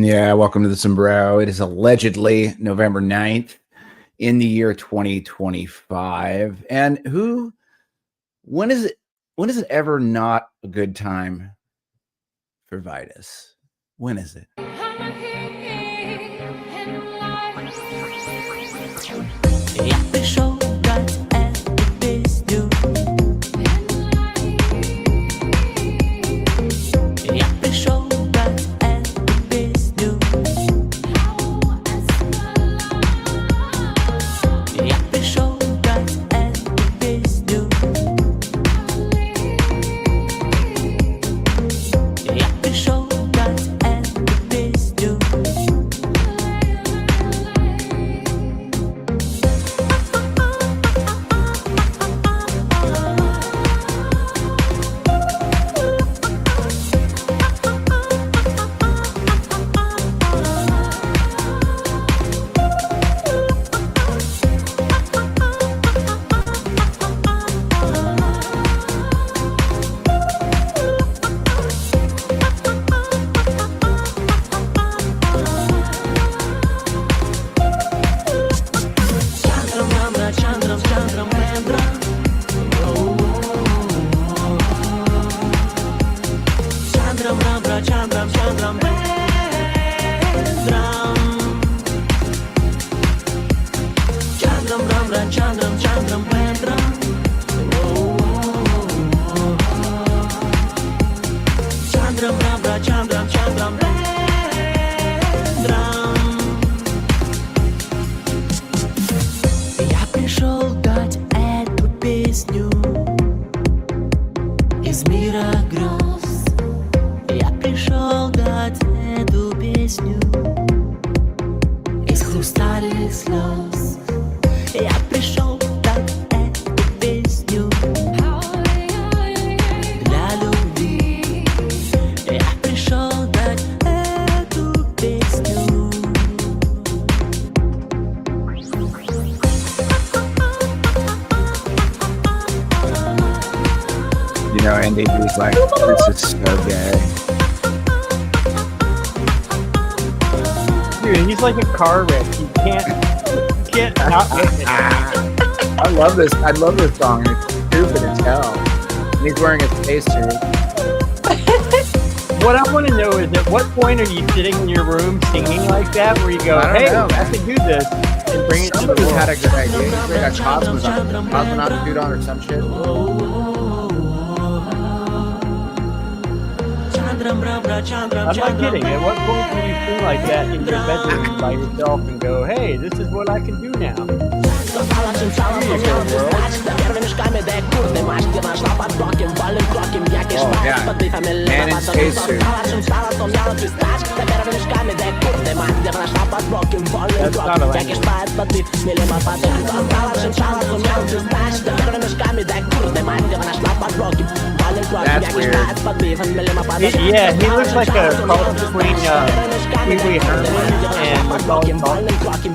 Yeah, welcome to the Sombrero. It is allegedly November 9th in the year 2025. And when is it ever not a good time for Vitus? When is it? Я пришел дать эту песню. Я пришел дать эту песню. Я пришел дать эту песню. Я пришел дать эту песню. Я пришел дать эту песню из мира грез. Я пришел дать эту песню из хрустальных слез. Я пришел дать эту песню для любви. Я пришел дать эту песню. You know, and he's like, this is so gay. Dude, he's like a car wreck. You can't not get it. I love this. I love this song. It's stupid as hell. And he's wearing a spacesuit. What I want to know is, at what point are you sitting in your room singing like that, where you go, I don't "Hey, know, I man. can do this," and bring it to the Somebody had a world? good idea. He's got cosmonaut suit on or some shit. I'm not kidding. At what point can you sing like that in your bedroom by yourself and go, "Hey, this is what I can do now"? Here you go, world. Oh, yeah. Man in spacesuit. That's not a language. That's weird. Yeah, he looks like a cross between Pee Wee Herman and Macaulay Culkin.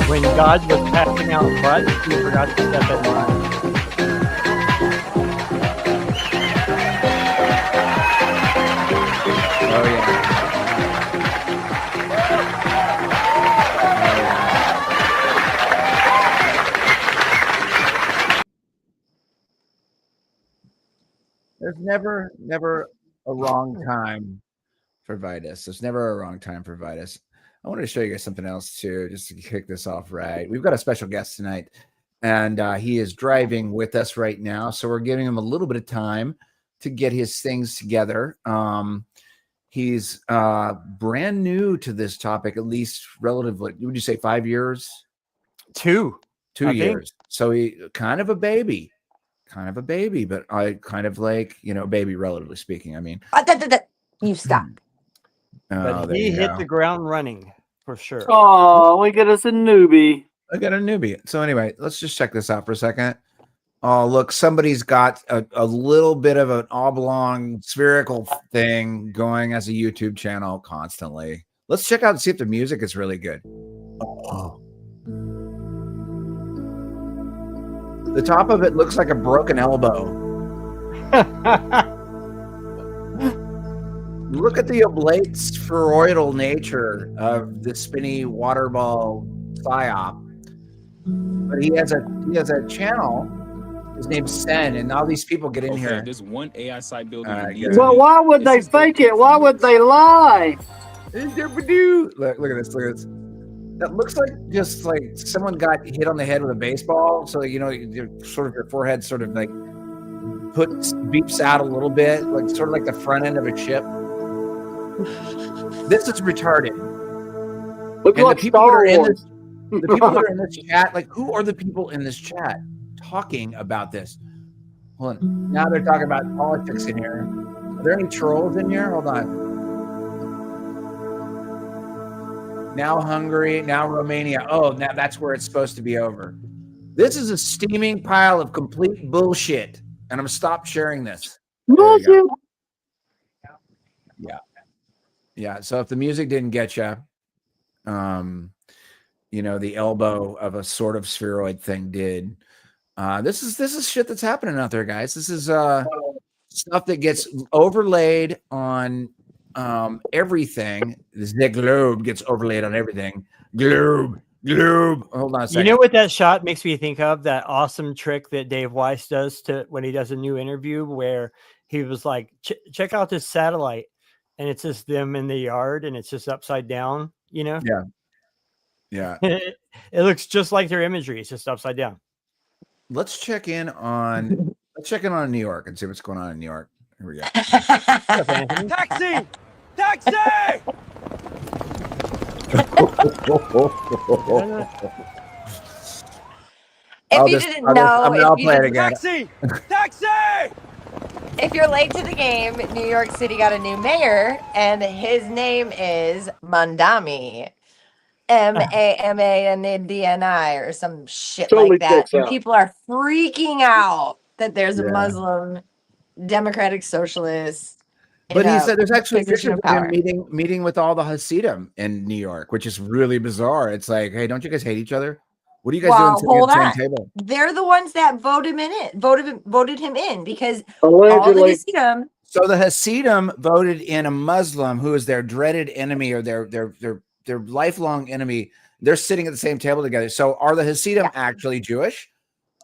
When God was passing out butts, he forgot to step in line. Oh, yeah. There's never a wrong time for Vitus. There's never a wrong time for Vitus. I wanted to show you guys something else too, just to kick this off right. We've got a special guest tonight, and he is driving with us right now. So we're giving him a little bit of time to get his things together. He's brand new to this topic, at least relatively. Would you say 5 years? 2 2 I years. So he kind of a baby, but I kind of like, baby, relatively speaking. I mean, You stop. But there he you hit go. the ground running for sure. Oh, look at us a newbie. I got a newbie. So anyway, let's just check this out for a second. Oh, look, somebody's got a little bit of an oblong spherical thing going as a YouTube channel constantly. Let's check out and see if the music is really good. Oh. The top of it looks like a broken elbow. Look at the oblate spheroidal nature of the spinny water ball psyop. But he has a channel. His name's Sen, and all these people get in here. There's one AI site builder. Well, why would they fake it? Why would they lie? Look at this. Look at this. That looks like just like someone got hit on the head with a baseball. So your forehead sort of like beeps out a little bit, like sort of like the front end of a chip. This is retarded. Look and like the people Star that are in Wars. this, the people that are in this chat, like who are the people in this chat talking about this? Hold on. Now they're talking about politics in here. Are there any trolls in here? Hold on. Now Hungary, now Romania. Oh, now that's where it's supposed to be over. This is a steaming pile of complete bullshit. And I'm going to stop sharing this. Bullshit. Yeah. So if the music didn't get you, the elbow of a sort of spheroid thing did. This is shit that's happening out there, guys. This is stuff that gets overlaid on everything. The globe gets overlaid on everything. Globe. Hold on a second. You know what that shot makes me think of? That awesome trick that Dave Weiss does when he does a new interview, where he was like, check out this satellite, and it's just them in the yard, and it's just upside down. Yeah. It looks just like their imagery. It's just upside down. Let's check in on New York and see what's going on in New York. Here we go. Taxi! If you didn't know, I'll play it again. Taxi! If you're late to the game, New York City got a new mayor, and his name is Mandami. Mamandni or some shit Totally like that. checks And out. people are freaking out that there's a Yeah. Muslim democratic socialist. But he said there's actually position pictures of of power. him meeting with all the Hasidim in New York, which is really bizarre. It's like, hey, don't you guys hate each other? What are you guys doing sitting hold at the on. same table? They're the ones that voted him in because Allegedly. all the Hasidim. So the Hasidim voted in a Muslim who is their dreaded enemy or their lifelong enemy. They're sitting at the same table together. So are the Hasidim actually Jewish?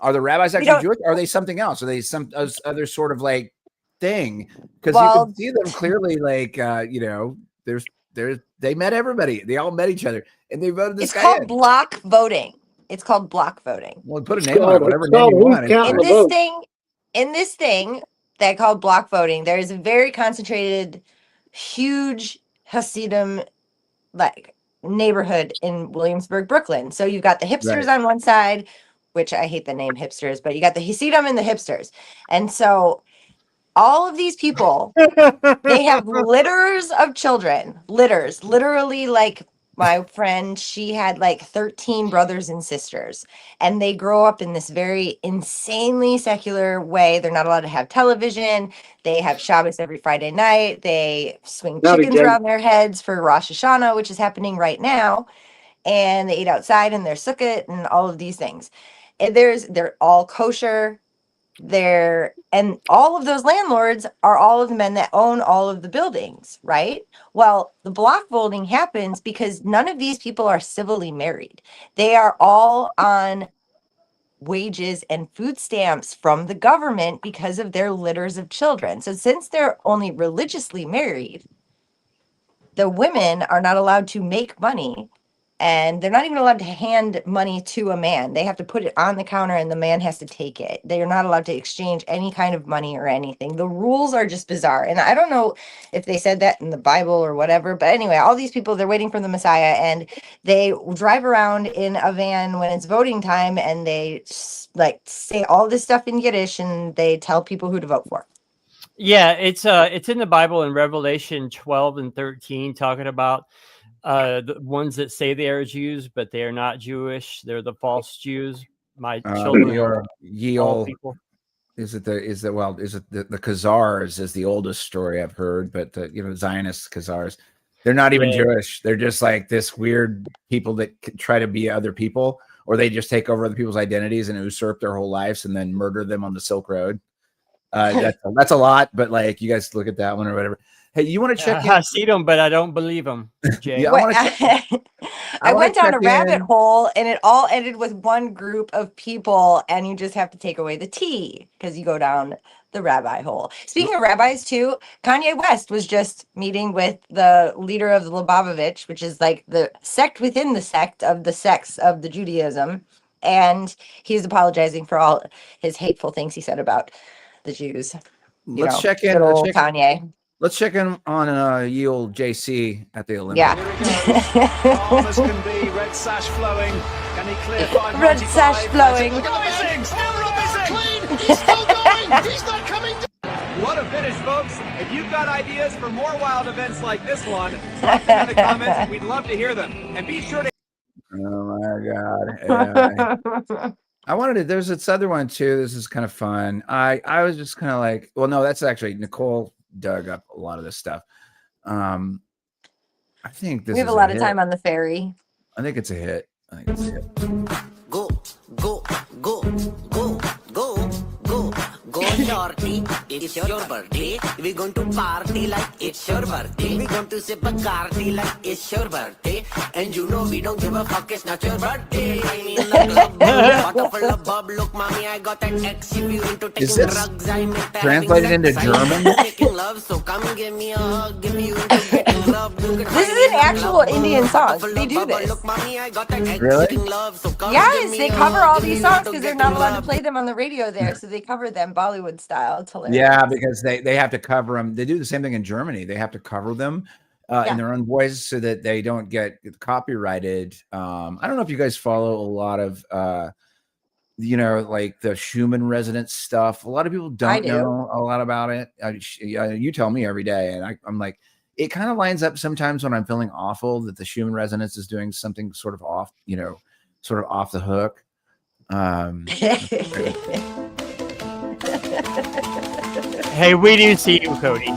Are the rabbis actually Jewish? Or are they something else? Are they some other sort of like thing? Because you can see them clearly, like they met everybody. They all met each other, and they voted this It's guy called in. block voting. It's called block voting. Well, put a name on it, whatever name you want. In this thing that called block voting, there is a very concentrated, huge Hasidim neighborhood in Williamsburg, Brooklyn. So you've got the hipsters on one side, which I hate the name hipsters, but you got the Hasidim and the hipsters. And so all of these people, they have litters of children. Literally, like my friend, she had like 13 brothers and sisters, and they grow up in this very insanely secular way. They're not allowed to have television. They have Shabbos every Friday night. They swing chickens around their heads for Rosh Hashanah, which is happening right now. And they eat outside in their sukkah and all of these things. And they're all kosher. And all of those landlords are all of the men that own all of the buildings, right? Well, the block voting happens because none of these people are civilly married. They are all on wages and food stamps from the government because of their litters of children. So since they're only religiously married, the women are not allowed to make money. And they're not even allowed to hand money to a man. They have to put it on the counter and the man has to take it. They are not allowed to exchange any kind of money or anything. The rules are just bizarre. And I don't know if they said that in the Bible or whatever. But anyway, all these people, they're waiting for the Messiah. And they drive around in a van when it's voting time. And they say all this stuff in Yiddish. And they tell people who to vote for. Yeah, it's in the Bible in Revelation 12 and 13, talking about the ones that say they are Jews, but they are not Jewish. They're the false Jews. my children will Ye all ol', people. is it the Khazars is the oldest story I've heard, but the Zionist Khazars, they're not even Yeah. Jewish. They're just like this weird people that try to be other people, or they just take over other people's identities and usurp their whole lives and then murder them on the Silk Road. That's a lot, but like you guys look at that one or whatever. Hey, you want to check in? I see them, but I don't believe them. Jay. Yeah, What- I wanna went down a check rabbit in. hole and it all ended with one group of people, and you just have to take away the T because you go down the rabbi hole. Speaking of rabbis, too, Kanye West was just meeting with the leader of the Lubavitch, which is like the sect within the sect of the sects of the Judaism. And he's apologizing for all his hateful things he said about the Jews. Let's check in. Good old Kanye. Let's check in on ye old JC at the Olympics. Yeah. Calm as can be, red sash flowing. Can he clear 595? Red sash flowing. Rising, still rising. Clean. He's still going. He's not coming down. What a finish, folks. If you've got ideas for more wild events like this one, drop them in the comments. We'd love to hear them. And be sure to... Oh my God. I wanted to, there's this other one too. This is kind of fun. I was just kind of like, well, no, that's actually Nicole dug up a lot of this stuff. I think this We have is a lot of hit. time on the ferry. I think it's a hit. I think it's a hit. Go, go, go, go, go, go, go, shorty. It's your birthday. We're going to party like it's your birthday. We're going to sip a party like it's your birthday. And you know we don't give a fuck, it's not your birthday. I'm in the club, bottle full of bub. Look, mommy, I got an ex. If you into taking Is this drugs, I'm into translated having into sex. German? I'm making love, so come give me a hug. Give you into getting love. This is an actual Indian song. They do this. Look, mommy, I got an ex. Really? Making love, so come give Yes, me they a cover hug. all Give these you songs into because they're getting not allowed to love. play them on the radio there. So they cover them Bollywood style. It's hilarious. Yeah, because they have to cover them. They do the same thing in Germany. They have to cover them in their own voice so that they don't get copyrighted. I don't know if you guys follow a lot of like the Schumann resonance stuff. A lot of people don't know a lot about it. You tell me every day, and I'm like, it kind of lines up sometimes when I'm feeling awful that the Schumann resonance is doing something sort of off, sort of off the hook. Hey, we do see you, Cody.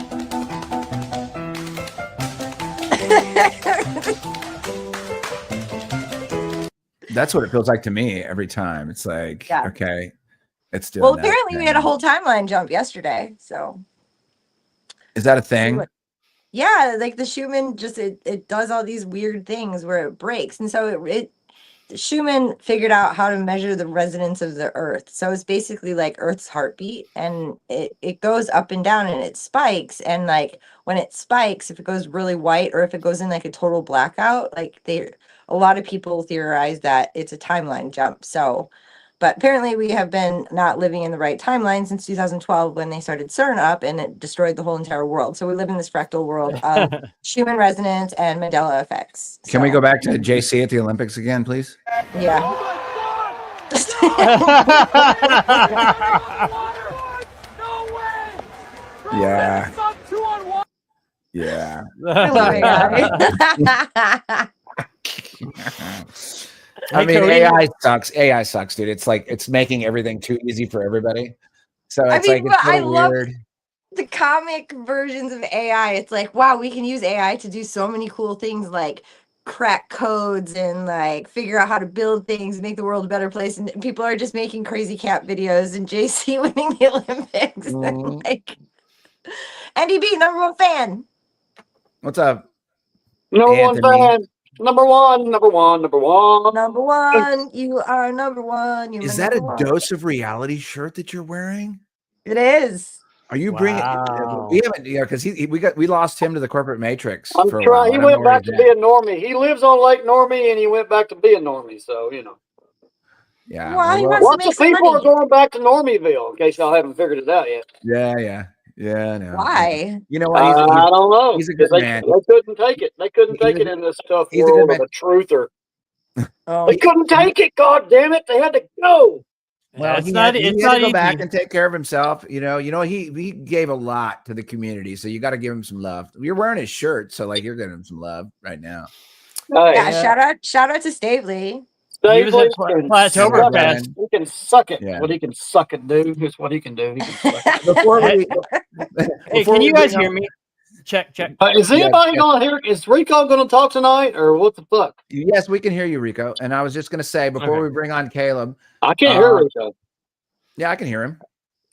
That's what it feels like to me every time. It's like, Yeah. okay, it's doing Well, that apparently we had a thing. whole timeline jump yesterday. So Is that a thing? yeah, like the Schumann just it does all these weird things where it breaks, and so Schumann figured out how to measure the resonance of the Earth. So it's basically like Earth's heartbeat, and it goes up and down and it spikes. And like when it spikes, if it goes really white or if it goes in like a total blackout, like a lot of people theorize that it's a timeline jump. So, but apparently we have been not living in the right timeline since 2012 when they started CERN up and it destroyed the whole entire world. So we live in this fractal world of Schumann resonance and Mandela effects. Can we go back to JC at the Olympics again, please? Yeah. Yeah. Yeah. I mean, Cody. AI sucks. AI sucks, dude. It's like it's making everything too easy for everybody. So it's mean, like it's but I so love weird. the comic versions of AI. It's like, wow, we can use AI to do so many cool things like crack codes and like figure out how to build things, make the world a better place. And people are just making crazy cat videos and JC winning the Olympics. And like NDB, #1 fan. What's up? Number one Anthony. fan. Number one. #1, you are #1. You're Is my that a number one. dose of reality shirt that you're wearing? It is. Are you bringing? Wow. We haven't, because we lost him to the corporate matrix I'm for a trying. while. He went back to being normie. He lives on Lake Normie, and he went back to being normie. So Yeah. Why? He well, wants to lots make of some people money. are going back to Normieville. In case y'all haven't figured it out yet. yeah. No. Why? You know what? I don't know. he's a good 'Cause man. They couldn't take it. They couldn't take it in this tough he's a good world man. of a truther. Oh, They couldn't take it. God damn it! They had to go. Well, it's he not. had It's to not go easy. back and take care of himself. He gave a lot to the community, so you got to give him some love. You're wearing his shirt, so like you're giving him some love right now. Hey, yeah, shout out to Stavely. Dave was at Lee can Plattoberfest. suck Brian. it. He can suck it. Yeah. What he can suck it, dude. Here's what he can do. He can suck it. Before we, Hey, before can we you guys bring hear on- me? Check. Is Yeah, anybody yeah. gonna hear? Is Rico gonna talk tonight, or what the fuck? Yes, we can hear you, Rico. And I was just going to say before Okay. we bring on Caleb, I can't hear Rico. yeah, I can hear him.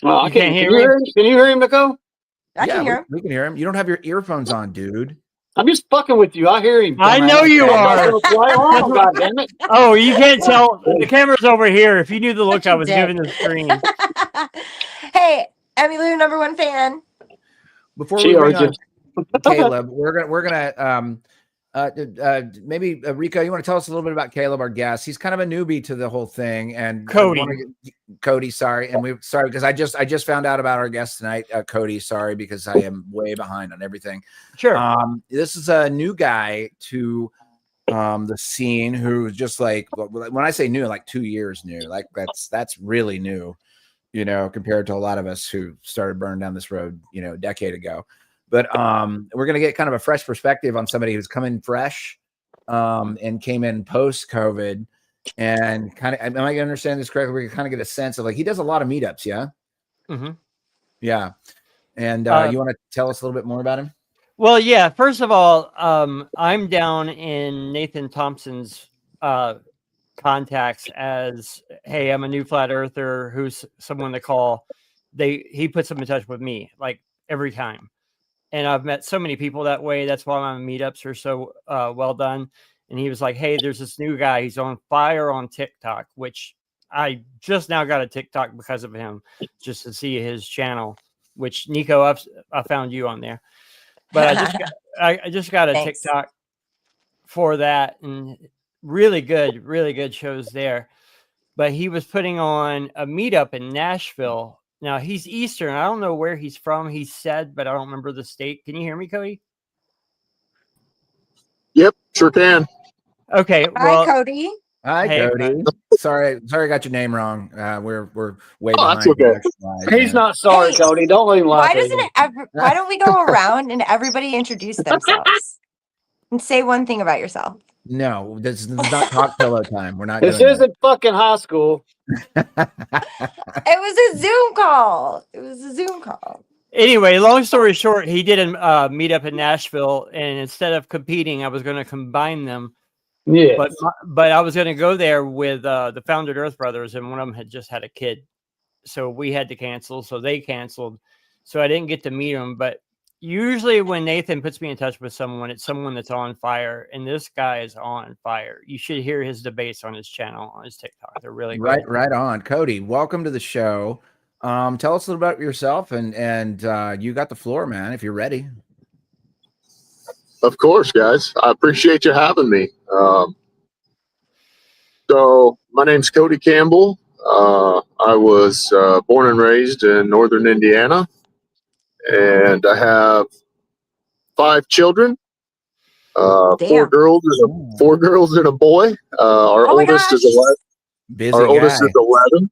Well, I You can't can't hear hear me? him. Can you hear him, Nico? I Yeah, can hear him. we can hear him. You don't have your earphones on, dude. I'm just fucking with you. I hear him. I dumbass. know you I'm not are. gonna play along, God damn it. Oh, you can't tell. The camera's over here. If you knew the look Such a I was dick. giving the screen. Hey, Emmy Lou, #1 fan. Before She we bring already on Caleb, we're gonna maybe Rico, you want to tell us a little bit about Caleb, our guest? He's kind of a newbie to the whole thing, and Cody, sorry, and we're sorry because I just found out about our guest tonight, Cody. Sorry because I am way behind on everything. Sure. This is a new guy to the scene who's just like, when I say new, like 2 years new, like that's really new, you know, compared to a lot of us who started burning down this road, you know, a decade ago. But we're going to get kind of a fresh perspective on somebody who's come in fresh and came in post-COVID, and kind of, am I going to understand this correctly? We can kind of get a sense of, like, he does a lot of meetups, yeah? Mm-hmm. Yeah. And you want to tell us a little bit more about him? Well, yeah. First of all, I'm down in Nathan Thompson's contacts as, hey, I'm a new flat earther who's someone to call. He puts them in touch with me, like, every time. And I've met so many people that way. That's why my meetups are so well done. And he was like, hey, there's this new guy. He's on fire on TikTok, which I just now got a TikTok because of him, just to see his channel, which, Nico, I found you on there. But I just got a Thanks. TikTok for that, and really good shows there. But he was putting on a meetup in Nashville. Now, he's Eastern. I don't know where he's from, he said, but I don't remember the state. Can you hear me, Cody? Yep, sure can. Okay. Well, Hi, Cody. Hi, Hey, Cody. Sorry, I got your name wrong. We're way Oh, behind. that's okay. Next slide, He's man. not sorry, Hey, Cody. Don't let him lie Why to doesn't you. why don't we go around and everybody introduce themselves and say one thing about yourself? No, this is not talk pillow time. We're not This doing isn't fucking high school. that. It was a Zoom call. anyway, long story short, he did a meetup in Nashville, and instead of competing, I was going to combine them. Yeah. But I was going to go there with the Founded Earth Brothers, and one of them had just had a kid, so we had to cancel. So they canceled, so I didn't get to meet him. But usually, when Nathan puts me in touch with someone, it's someone that's on fire, and this guy is on fire. You should hear his debates on his channel, on his TikTok. They're really good. Right on. Cody, welcome to the show. Tell us a little about yourself, and you got the floor, man, if you're ready. Of course, guys. I appreciate you having me. So my name's Cody Campbell. I was born and raised in northern Indiana, and I have 5 children. 4 Damn. girls and a boy. Our Oh my oldest gosh. is 11. Busy Our oldest guy. is 11.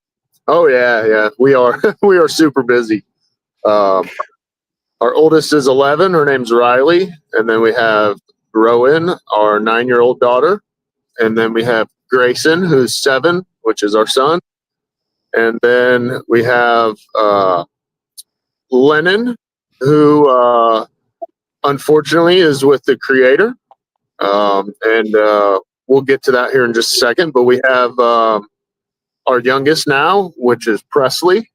Oh yeah, we are we are super busy. Our oldest is 11. Her name's Riley, and then we have Rowan, our 9-year-old daughter, and then we have Grayson, who's 7, which is our son, and then we have Lennon, who unfortunately is with the creator, and we'll get to that here in just a second. But we have our youngest now, which is Presley,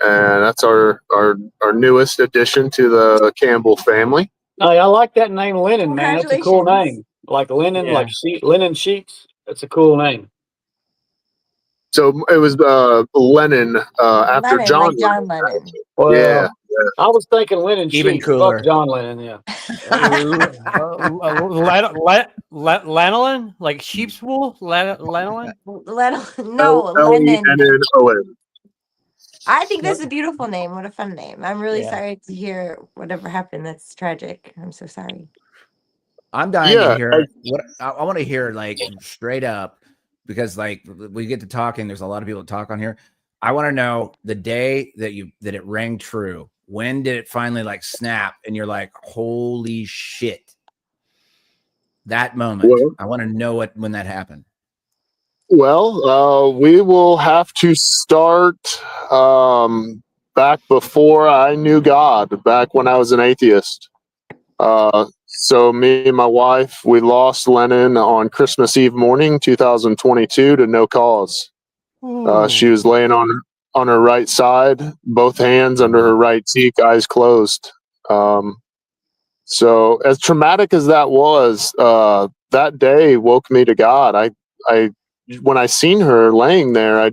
and that's our newest addition to the Campbell family. Hey, I like that name, Lennon, man. That's a cool Congratulations. name. Like linen, Yeah. like linen sheets. That's a cool name. So it was Lennon after Lennon, John. like John Lennon. Well, Yeah. I was thinking linen Even sheets. cooler. Fuck John Lennon, yeah. Lanolin, like sheep's wool, lanolin. No, Lennon. Lennon. I think that's a beautiful name. What a fun name. I'm really Yeah. sorry to hear whatever happened. That's tragic. I'm so sorry. I'm dying Yeah, to hear what I want to hear, like, straight up, because, like, we get to talking. There's a lot of people that talk on here. I want to know the day that it rang true. When did it finally, like, snap and you're like, holy shit? That moment. Well- I want to know when that happened. Well, we will have to start back before I knew God, back when I was an atheist. So me and my wife, we lost Lennon on Christmas Eve morning, 2022, to no cause. She was laying on her right side, both hands under her right cheek, eyes closed. So as traumatic as that was, that day woke me to God. I when I seen her laying there,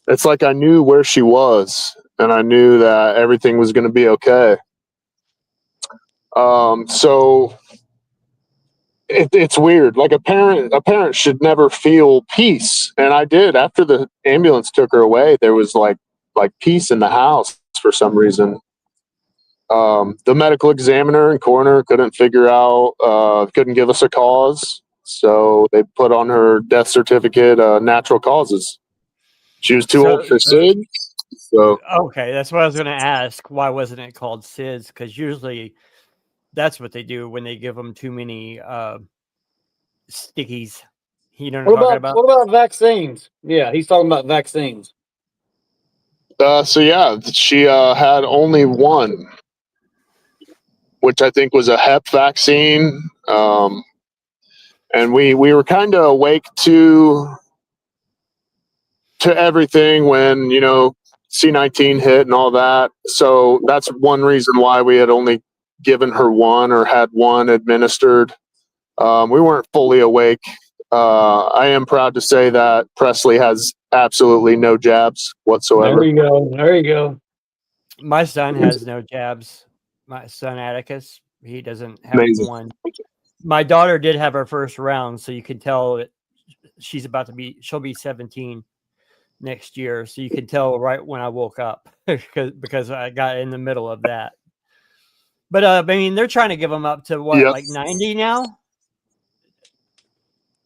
it's like I knew where she was, and I knew that everything was going to be okay. So it's weird. Like a parent should never feel peace, and I did. After the ambulance took her away, there was like peace in the house for some reason. The medical examiner and coroner couldn't couldn't give us a cause, so they put on her death certificate natural causes. She was too old for SIDS. So okay, that's what I was going to ask. Why wasn't it called SIDS? Because usually that's what they do when they give them too many stickies. You know what I'm talking about? What about vaccines? Yeah, he's talking about vaccines. So yeah, she had only one, which I think was a Hep vaccine. And we were kind of awake to everything when, C-19 hit and all that. So that's one reason why we had only given her one or had one administered. We weren't fully awake. I am proud to say that Presley has absolutely no jabs whatsoever. There you go. There you go. My son has no jabs. My son Atticus, he doesn't have Amazing. one. My daughter did have her first round, so you can tell that she'll be 17 next year. So you can tell right when I woke up because I got in the middle of that. But I mean, they're trying to give them up to what, like 90 now?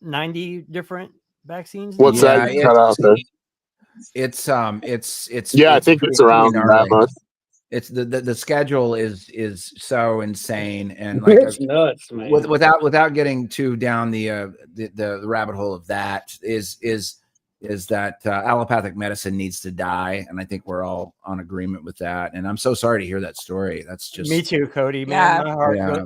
90 different vaccines. What's that you cut out there? It's I think it's around that much. It's the schedule is so insane, and it's nuts, man. without getting too down the rabbit hole of that is that allopathic medicine needs to die, and I think we're all on agreement with that. And I'm so sorry to hear that story. That's just me too, Cody. Man, my heart. Yeah.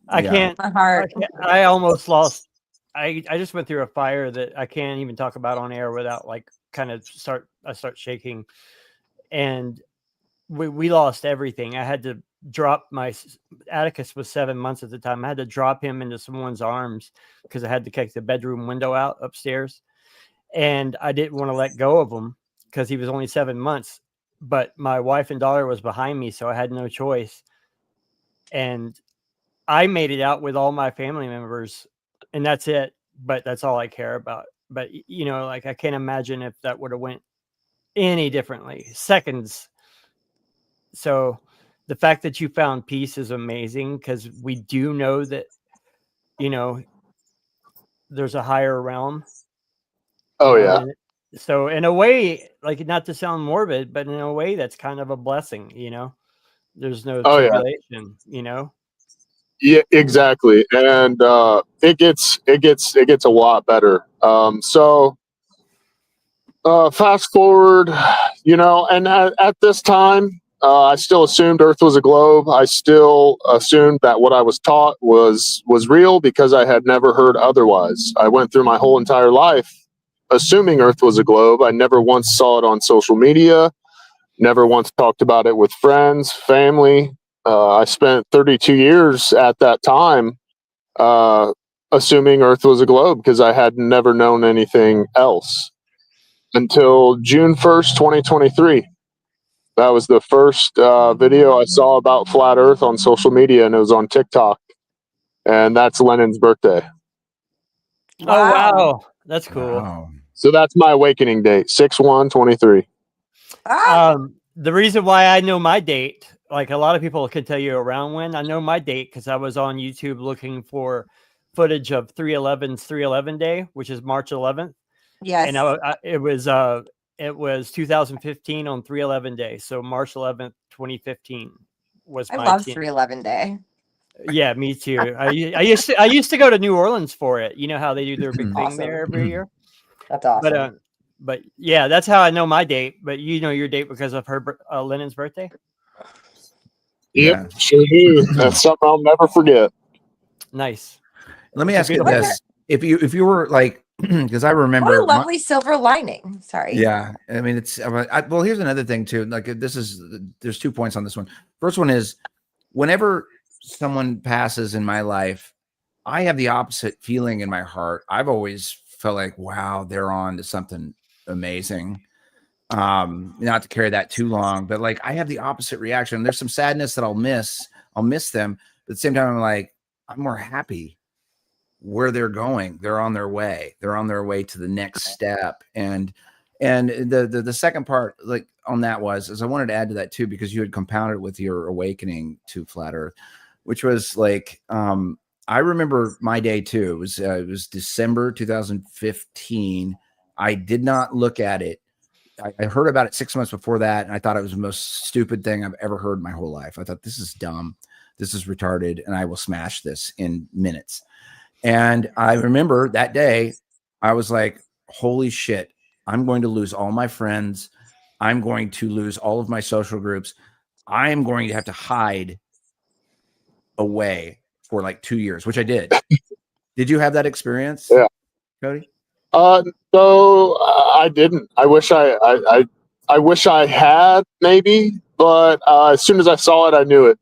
I can't. My heart. I almost lost. I just went through a fire that I can't even talk about on air without I start shaking, and we lost everything. I had to drop Atticus was 7 months at the time. I had to drop him into someone's arms because I had to kick the bedroom window out upstairs. And I didn't want to let go of him because he was only 7 months, but my wife and daughter was behind me. So I had no choice. And I made it out with all my family members, and that's it. But that's all I care about. But I can't imagine if that would have went any differently. Seconds. So the fact that you found peace is amazing, because we do know that, there's a higher realm. Oh, yeah. So in a way, not to sound morbid, but in a way that's kind of a blessing, there's no tribulation, Yeah, exactly. And it gets a lot better. So fast forward, and at this time, I still assumed Earth was a globe. I still assumed that what I was taught was real, because I had never heard otherwise. I went through my whole entire life assuming Earth was a globe. I never once saw it on social media, never once talked about it with friends, family. I spent 32 years at that time assuming Earth was a globe, because I had never known anything else until June 1st, 2023. That was the first video I saw about flat Earth on social media, and it was on TikTok. And that's Lennon's birthday. Wow. Oh, wow. That's cool. Wow. So that's my awakening date, 6/1/23. The reason why I know my date, like a lot of people can tell you around when, I know my date because I was on YouTube looking for footage of 311's 311 day, which is March 11th. Yes. And it was 2015 on 311 day. So March 11th, 2015 was my I love 311 day. Yeah, me too. I used to go to New Orleans for it. You know how they do their big thing there every year. That's awesome. But yeah, that's how I know my date. But you know your date because of her Lennon's birthday. Yep, Yeah. sure do. That's something I'll never forget. Nice. Let me It's a ask you beautiful this: if you were like, because I What a remember, lovely silver lining. Sorry. yeah, I mean it's well. Here's another thing too. Like there's 2 points on this one. First one is whenever someone passes in my life, I have the opposite feeling in my heart. I've always felt like, wow, they're on to something amazing. Not to carry that too long, but like I have the opposite reaction. There's some sadness that I'll miss them, but at the same time, I'm like, I'm more happy where they're going. They're on their way. They're on their way to the next step. And the second part, like on that is I wanted to add to that too, because you had compounded with your awakening to flat earth, which was like, I remember my day too. It was December 2015. I did not look at it. I heard about it 6 months before that, and I thought it was the most stupid thing I've ever heard in my whole life. I thought, this is dumb. This is retarded, and I will smash this in minutes. And I remember that day, I was like, holy shit, I'm going to lose all my friends. I'm going to lose all of my social groups. I am going to have to hide away for like 2 years, which I did. Did you have that experience? Yeah. Cody? No, I didn't. I wish I wish I had, maybe, but as soon as I saw it, I knew it.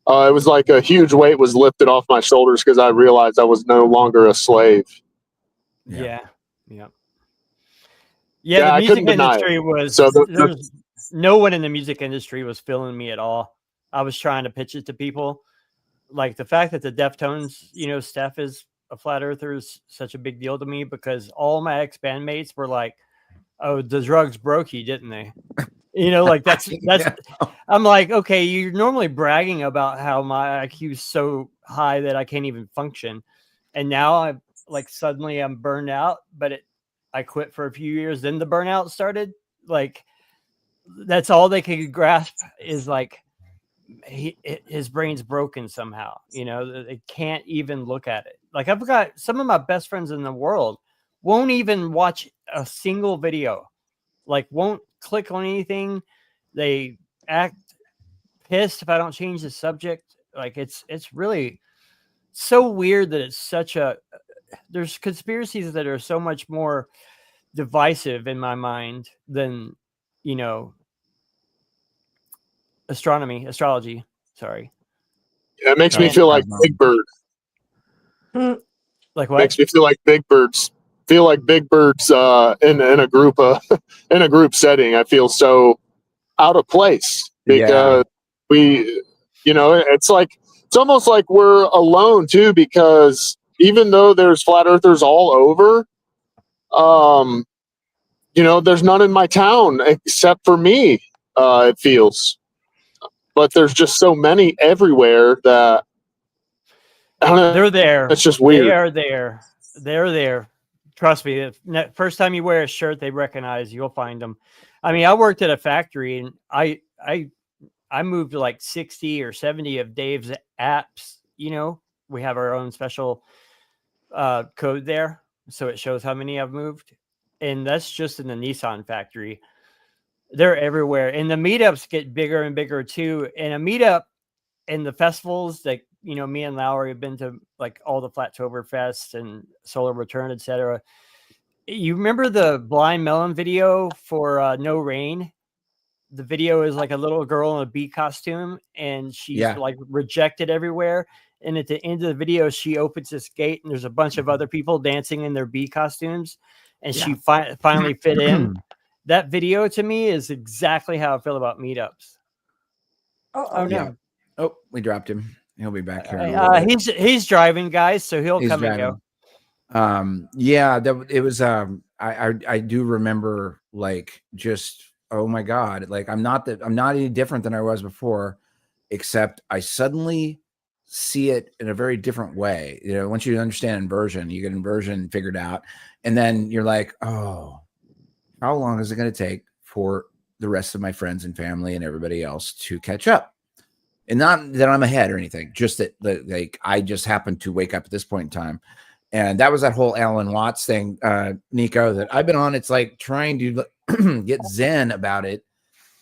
It was like a huge weight was lifted off my shoulders because I realized I was no longer a slave. Yeah. Yeah, The I music couldn't deny industry it. was So there's no one in the music industry was feeling me at all. I was trying to pitch it to people. Like the fact that the Deftones, Steph is a flat earther is such a big deal to me because all my ex bandmates were like, "Oh, the drugs broke you, didn't they?" Like that's Yeah. I'm like, okay, you're normally bragging about how my IQ is so high that I can't even function. And now I'm like, suddenly I'm burned out, but I quit for a few years. Then the burnout started. Like, that's all they could grasp is like, his brain's broken somehow. They can't even look at it. Like, I've got some of my best friends in the world won't even watch a single video, like won't click on anything. They act pissed if I don't change the subject. Like, it's really so weird that it's there's conspiracies that are so much more divisive in my mind than astrology. Sorry. Yeah, it makes me feel like Big Bird. Like what? Makes me feel like Big Birds. Feel like Big Birds in a group in a group setting. I feel so out of place because we, it's almost like we're alone too, because even though there's flat earthers all over, there's none in my town except for me. It feels, but there's just so many everywhere that I don't know, they're there. it's just weird. They are there. They're there. Trust me. The first time you wear a shirt they recognize, you'll find them. I mean, I worked at a factory and I moved to like 60 or 70 of Dave's apps. We have our own special code there, so it shows how many I've moved, and that's just in the Nissan factory. They're everywhere, and the meetups get bigger and bigger too. And a meetup and the festivals, like me and Lowry have been to like all the Flattober Fest and Solar Return, etc. You remember the Blind Melon video for No Rain? The video is like a little girl in a bee costume, and she's like rejected everywhere. And at the end of the video, she opens this gate, and there's a bunch of other people dancing in their bee costumes, and she finally fit in. That video to me is exactly how I feel about meetups. Oh no! Yeah. Oh, we dropped him. He'll be back here. He's driving, guys, so he'll come driving. And go. It was. I do remember, like, just, oh my God, like I'm not any different than I was before, except I suddenly see it in a very different way. Once you understand inversion, you get inversion figured out, and then you're like, oh, how long is it going to take for the rest of my friends and family and everybody else to catch up? And not that I'm ahead or anything, just that like I just happened to wake up at this point in time. And that was that whole Alan Watts thing, Nico, that I've been on. It's like trying to get zen about it.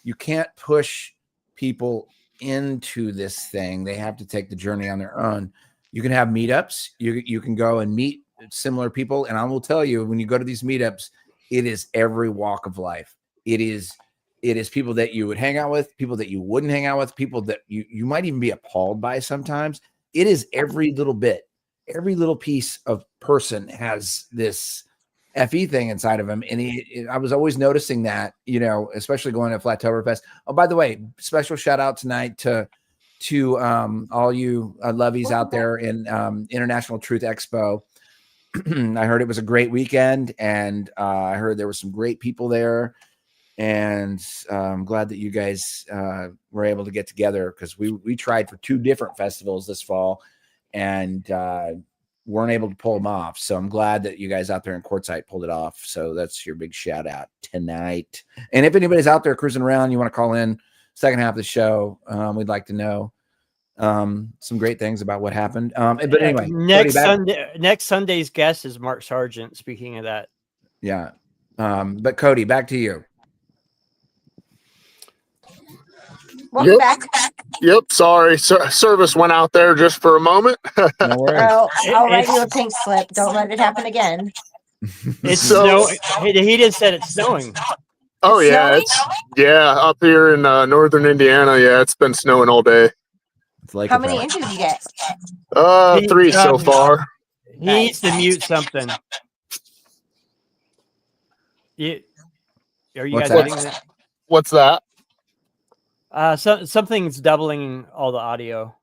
You can't push people into this thing. They have to take the journey on their own. You can have meetups. You can go and meet similar people. And I will tell you, when you go to these meetups, it is every walk of life. It is people that you would hang out with, people that you wouldn't hang out with, people that you might even be appalled by sometimes. It is every little bit. Every little piece of person has this FE thing inside of him. And I was always noticing that, you know, especially going to Flattoberfest. Oh, by the way, special shout out tonight to all you lovies out there in International Truth Expo. I heard it was a great weekend, and I heard there were some great people there. And I'm glad that you guys were able to get together, because we tried for 2 different festivals this fall and weren't able to pull them off. So I'm glad that you guys out there in Quartzsite pulled it off. So that's your big shout out tonight. And if anybody's out there cruising around, you want to call in second half of the show, we'd like to know some great things about what happened. But anyway, next Sunday's guest is Mark Sargent. Speaking of that. Yeah. But Cody, back to you. Welcome back. Yep. Sorry. Service went out there just for a moment. No worries. I'll write you a pink slip. Don't let it happen again. It's snowing. He just said it's snowing. Oh, It's yeah. snowing? Up here in northern Indiana. Yeah, it's been snowing all day. It's like How many inches you get? 3 so far. He needs to mute something. Are you What's guys that? getting that? What's that? Something's doubling all the audio.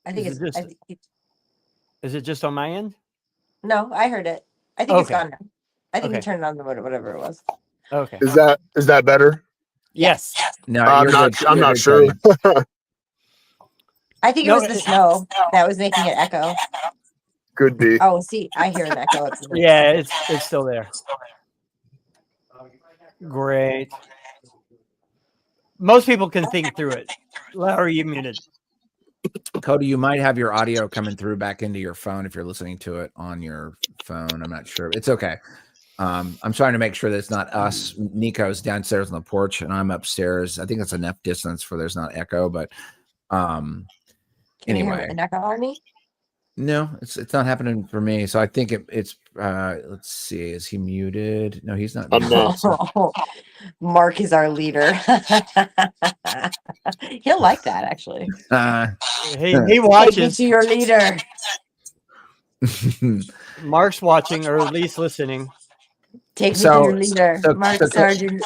I think Is it's. it just on my end? No, I heard it. I think it's Okay. gone now. I think you Okay. turned it on whatever it was. Okay. Is that better? Yes. No, I'm not sure. I think it was the snow that was making it echo. Could be. Oh, see, I hear an echo. Yeah, it's still there. Great. Most people can think through it. Lowry, you muted. Cody, you might have your audio coming through back into your phone if you're listening to it on your phone. I'm not sure. It's okay. I'm trying to make sure that it's not us. Nico's downstairs on the porch and I'm upstairs. I think that's enough distance for there's not echo, but Can you hear anyway. an echo on me? No, it's not happening for me. So I think it's let's see. Is he muted? No, he's not. I'm not. Mark is our leader. He'll like that, actually. He Take me watches. to your leader. Mark's watching, or at least listening. Take me So- to your leader, so- Mark so- Sargent.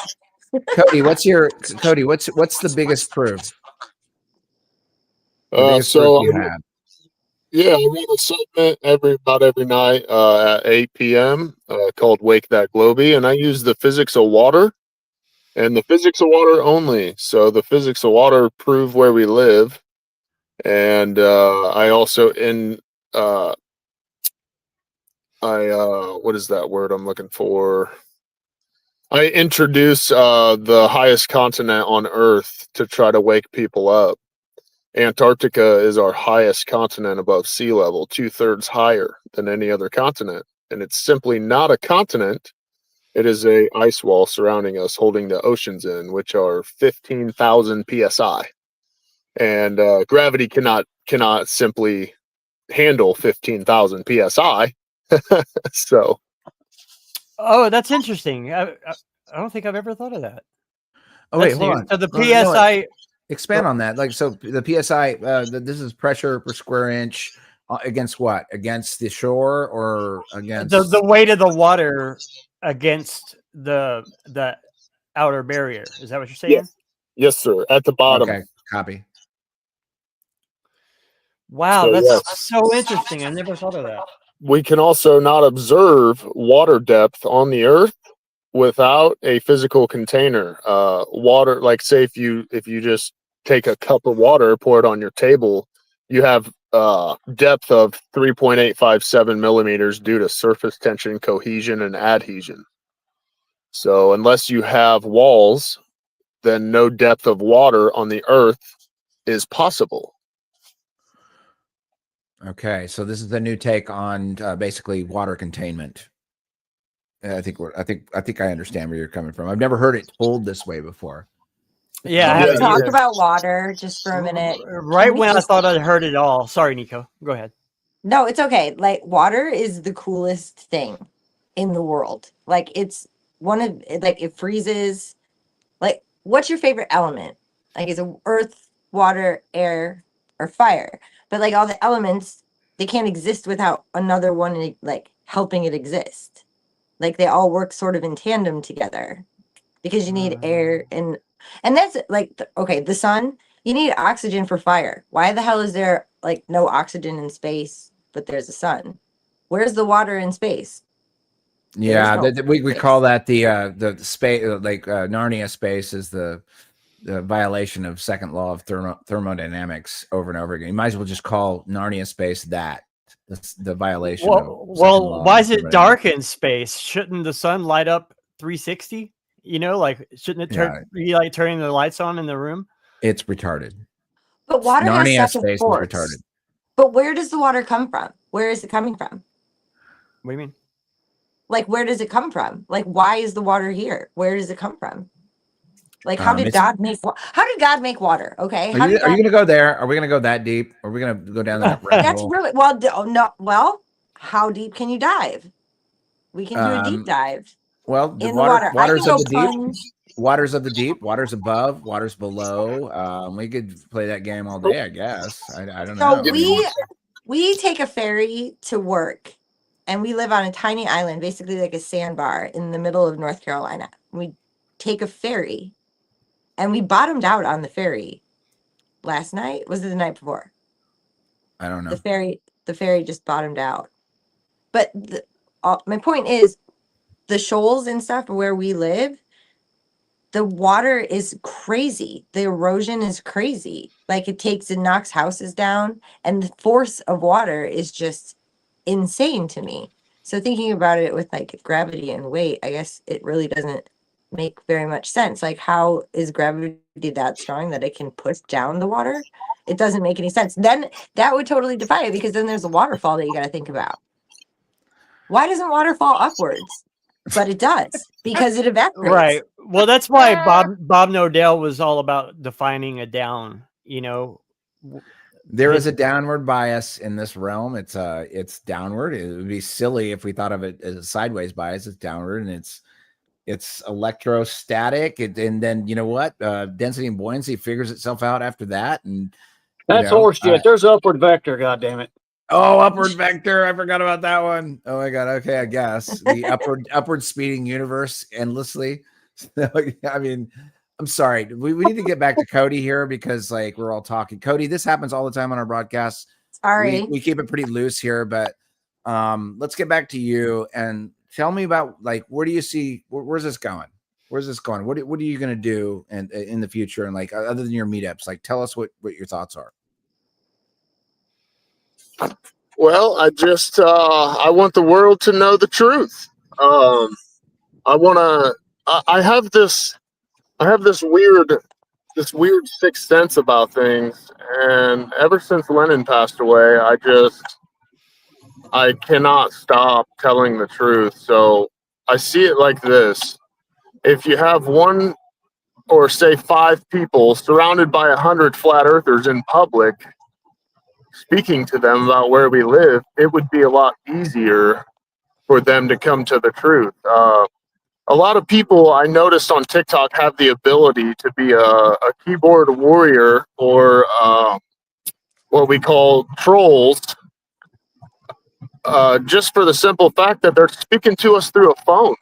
Cody, what's the biggest proof? The biggest proof you have? Yeah, I read a segment every night at 8 p.m. Called "Wake That Globy," and I use the physics of water, and the physics of water only. So the physics of water prove where we live, and I also what is that word I'm looking for? I introduce the highest continent on Earth to try to wake people up. Antarctica is our highest continent above sea level, 2/3 higher than any other continent. And it's simply not a continent. It is a ice wall surrounding us, holding the oceans in, which are 15,000 psi. And gravity cannot simply handle 15,000 psi. So. Oh, that's interesting. I don't think I've ever thought of that. Oh wait, That's hold new. on. So the No, no, PSI. Expand on that. Like, so the PSI, this is pressure per square inch against what? Against the shore or against The weight of the water against the outer barrier. Is that what you're saying? Yes, sir. At the bottom. Okay, copy. Wow, So, that's yes. so interesting. I never thought of that. We can also not observe water depth on the Earth without a physical container. Water, like say if you just take a cup of water, pour it on your table, you have depth of 3.857 millimeters due to surface tension, cohesion, and adhesion. So unless you have walls, then no depth of water on the Earth is possible. Okay, so this is the new take on basically water containment. I think I understand where you're coming from. I've never heard it told this way before. Yeah, I Can we haven't talk either. about water just for a minute? Right Can we when I just- thought I'd heard it all. Sorry, Nico. Go ahead. No, it's okay. Like water is the coolest thing in the world. Like it's one of like it freezes. Like what's your favorite element? Like is it earth, water, air, or fire? But like all the elements, they can't exist without another one like helping it exist. Like they all work sort of in tandem together because you need air and that's like okay, the sun, you need oxygen for fire. Why the hell is there like no oxygen in space, but there's a sun? Where's the water in space? Yeah, There's no we space. call that the space, like Narnia space is the violation of second law of thermodynamics over and over again. You might as well just call Narnia space that. The violation of second law why of is it thermodynamics. dark in space? Shouldn't the sun light up 360? You know, like shouldn't it be like turning the lights on in the room? It's retarded. But water Narnia has such a space is force. retarded. But where does the water come from? Where is it coming from? What do you mean? Like where does it come from? Like why is the water here? Where does it come from? Like how did God make water? Okay, Are you going to go there? Are we going to go that deep? Are we going to go down that rabbit That's hole? really well. How deep can you dive? We can do a deep dive. Well, in the water. Waters of the plunge. deep. Waters of the deep. Waters above. Waters below. We could play that game all day, I guess. I don't know. So we take a ferry to work, and we live on a tiny island, basically like a sandbar in the middle of North Carolina. We take a ferry, and we bottomed out on the ferry last night. Was it the night before? I don't know. The ferry just bottomed out. But my point is, the shoals and stuff where we live, the water is crazy. The erosion is crazy. Like it knocks houses down, and the force of water is just insane to me. So thinking about it with like gravity and weight, I guess it really doesn't make very much sense. Like how is gravity that strong that it can push down the water? It doesn't make any sense. Then that would totally defy it, because then there's a waterfall that you got to think about. Why doesn't water fall upwards? But it does, because it evaporates. Right. Well, that's why Bob Nodell was all about defining a down. You know, there is a downward bias in this realm. It's downward. It would be silly if we thought of it as a sideways bias. It's downward, and it's electrostatic. And then you know what? Density and buoyancy figures itself out after that. And that's horseshit. There's upward vector. God damn it. Oh, upward vector. I forgot about that one. Oh my God. Okay. I guess the upward speeding universe endlessly. I mean, I'm sorry. We need to get back to Cody here, because like we're all talking. Cody, this happens all the time on our broadcasts. Sorry. We keep it pretty loose here, but let's get back to you and tell me about like, where do you see, where's this going? Where's this going? What are you going to do in the future? And like, other than your meetups, like tell us what your thoughts are. Well, I want the world to know the truth. I have this weird sixth sense about things. And ever since Lennon passed away, I cannot stop telling the truth. So I see it like this. If you have one or say 5 people surrounded by 100 flat earthers in public, speaking to them about where we live, it would be a lot easier for them to come to the truth. A lot of people I noticed on TikTok have the ability to be a keyboard warrior, or what we call trolls, just for the simple fact that they're speaking to us through a phone.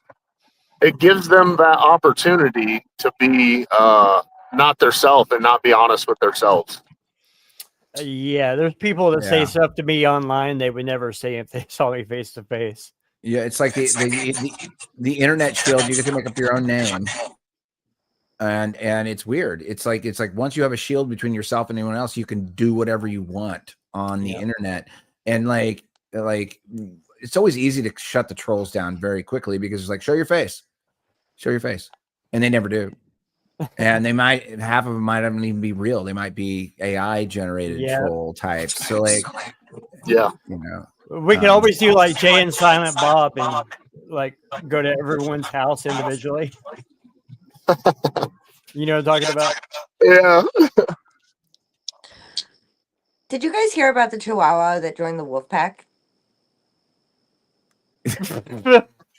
It gives them that opportunity to be not theirself and not be honest with themselves. Yeah, there's people that say stuff to me online they would never say if they saw me face to face. Yeah, it's like the internet shield. You get to make up your own name, and it's weird. It's like once you have a shield between yourself and anyone else, you can do whatever you want on the internet. And like it's always easy to shut the trolls down very quickly, because it's like show your face, and they never do. And half of them might not even be real. They might be AI generated troll types. So like, yeah, you know, we can always do like Jay and Silent Bob and like go to everyone's house individually. You know what I'm talking about? yeah. Did you guys hear about the Chihuahua that joined the wolf pack?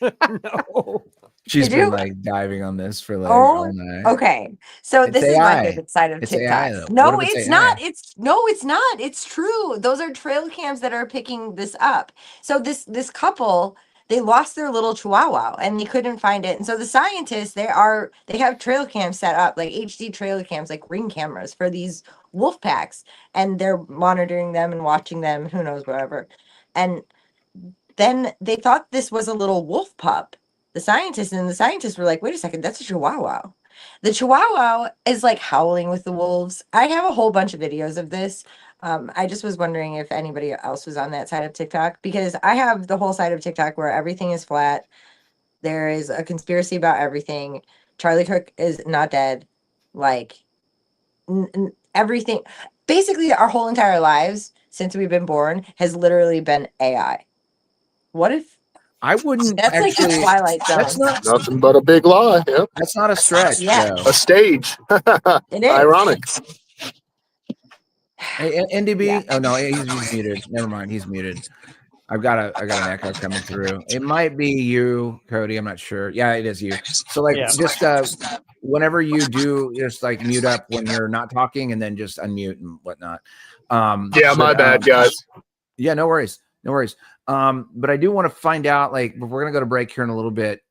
No. She's Did been you? like diving on this for like all night. Okay. So It's this is my AI. favorite side of It's TikTok. AI, though. What No, if it's it's AI? not. It's not. It's true. Those are trail cams that are picking this up. So this couple, they lost their little Chihuahua and they couldn't find it. And so the scientists, they have trail cams set up, like HD trail cams, like Ring cameras for these wolf packs, and they're monitoring them and watching them, who knows, whatever. And then they thought this was a little wolf pup. The scientists were like, wait a second, that's a Chihuahua. The Chihuahua is like howling with the wolves. I have a whole bunch of videos of this. I just was wondering if anybody else was on that side of TikTok, because I have the whole side of TikTok where everything is flat. There is a conspiracy about everything. Charlie Kirk is not dead. Like everything, basically our whole entire lives since we've been born has literally been AI. What if I wouldn't that's actually, like the Twilight Zone? that's not Nothing but a big lie. Yep. that's not a stretch. Yeah. Though. A stage. It is. Ironic. Hey, NDB. Yeah. Oh no, he's muted. Never mind, he's muted. I got an echo coming through. It might be you, Cody. I'm not sure. Yeah, it is you. So like, just whenever you do, just like mute up when you're not talking, and then just unmute and whatnot. Yeah, my bad, guys. Yeah, no worries, no worries. But I do want to find out. Like, we're gonna go to break here in a little bit.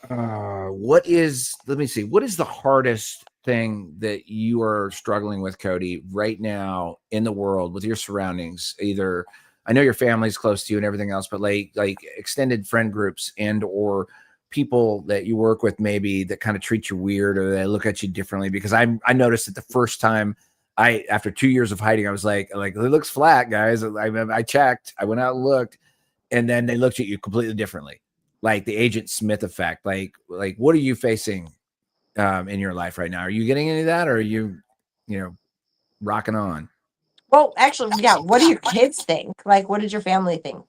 What is? Let me see. What is the hardest thing that you are struggling with, Cody, right now in the world with your surroundings? Either, I know your family's close to you and everything else, but like extended friend groups and or people that you work with maybe that kind of treat you weird or they look at you differently. Because I noticed that the first time after 2 years of hiding, I was like it looks flat, guys. I checked, I went out and looked, and then they looked at you completely differently, like the Agent Smith effect. Like what are you facing in your life right now? Are you getting any of that, or are you rocking on? Well, actually, yeah. What do your kids think? Like, what did your family think?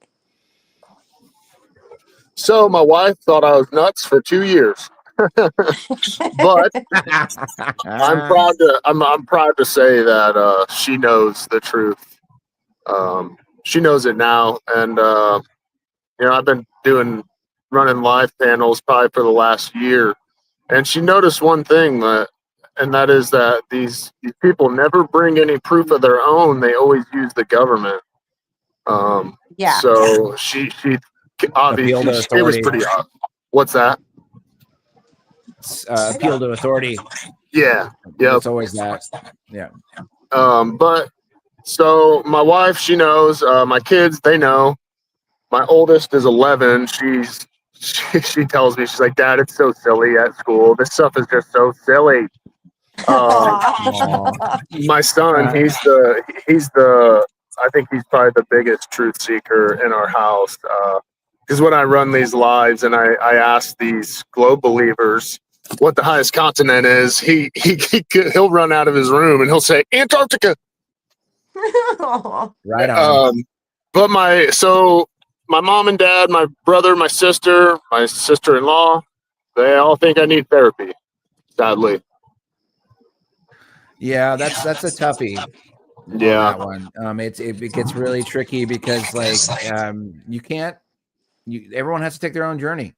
So my wife thought I was nuts for 2 years. But I'm proud to say that she knows the truth. She knows it now, and I've been running live panels probably for the last year, and she noticed one thing, and that is that these people never bring any proof of their own. They always use the government. Yeah. So she obviously she was pretty. What's that? Appeal to authority. Yeah. Yeah. It's always that. Yeah. But so my wife, she knows. My kids, they know. My oldest is 11. She tells me, she's like, Dad, it's so silly at school. This stuff is just so silly. My son, he's the I think he's probably the biggest truth seeker in our house. Because when I run these lives and I ask these globe believers what the highest continent is, he'll run out of his room and he'll say Antarctica. Right on. But my mom and dad, my brother, my sister-in-law, they all think I need therapy, sadly. Yeah, that's a toughie. Yeah. That one. It gets really tricky because you can't. Everyone has to take their own journey,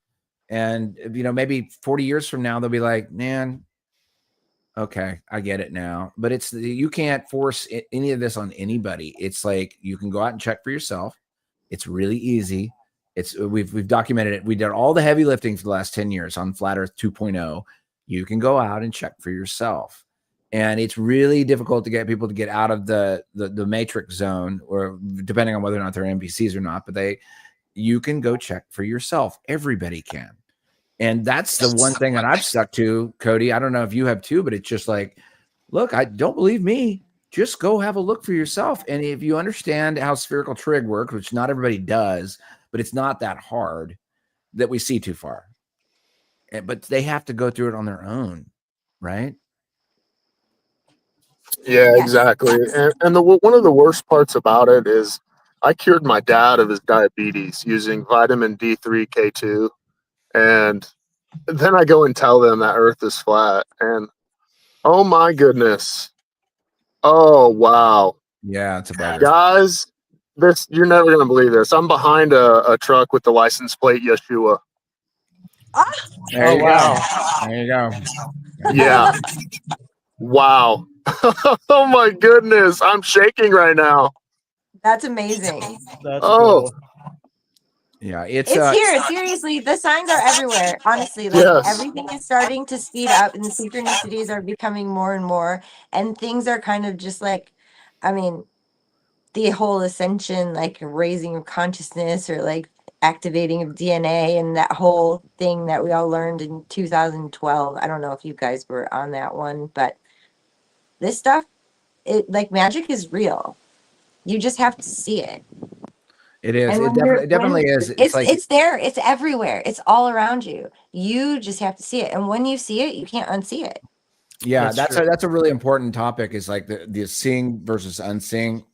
and maybe 40 years from now they'll be like, man, okay, I get it now. But you can't force any of this on anybody. It's like you can go out and check for yourself. It's really easy. We've documented it. We did all the heavy lifting for the last 10 years on Flat Earth 2.0. You can go out and check for yourself. And it's really difficult to get people to get out of the matrix zone, or depending on whether or not they're NPCs or not, but you can go check for yourself. Everybody can. And that's the one thing that I've stuck to, Cody. I don't know if you have too, but it's just like, look, I don't believe me. Just go have a look for yourself. And if you understand how spherical trig works, which not everybody does, but it's not that hard, that we see too far. but they have to go through it on their own, right? Yeah, Yes. exactly. And one of the worst parts about it is I cured my dad of his diabetes using vitamin D3 K2, and then I go and tell them that Earth is flat, and oh my goodness, oh wow, Yeah, it's a bugger. guys, this you're never gonna believe this. I'm behind a truck with the license plate Yeshua. There Oh you wow. go. There you go. Yeah, wow. Oh my goodness, I'm shaking right now. That's amazing. That's Oh cool. Yeah, it's It's here. Seriously, the signs are everywhere. Honestly, like yes, everything is starting to speed up and the synchronicities are becoming more and more. And things are kind of just like, I mean, the whole ascension, like raising of consciousness or like activating of DNA and that whole thing that we all learned in 2012. I don't know if you guys were on that one, but this stuff, it like magic is real. You just have to see it. it is. And It when you're definitely when is. It's like it's there, it's everywhere, it's all around you. You just have to see it. And when you see it, you can't unsee it. yeah, That's true. that's a really important topic. Is like the seeing versus unseeing.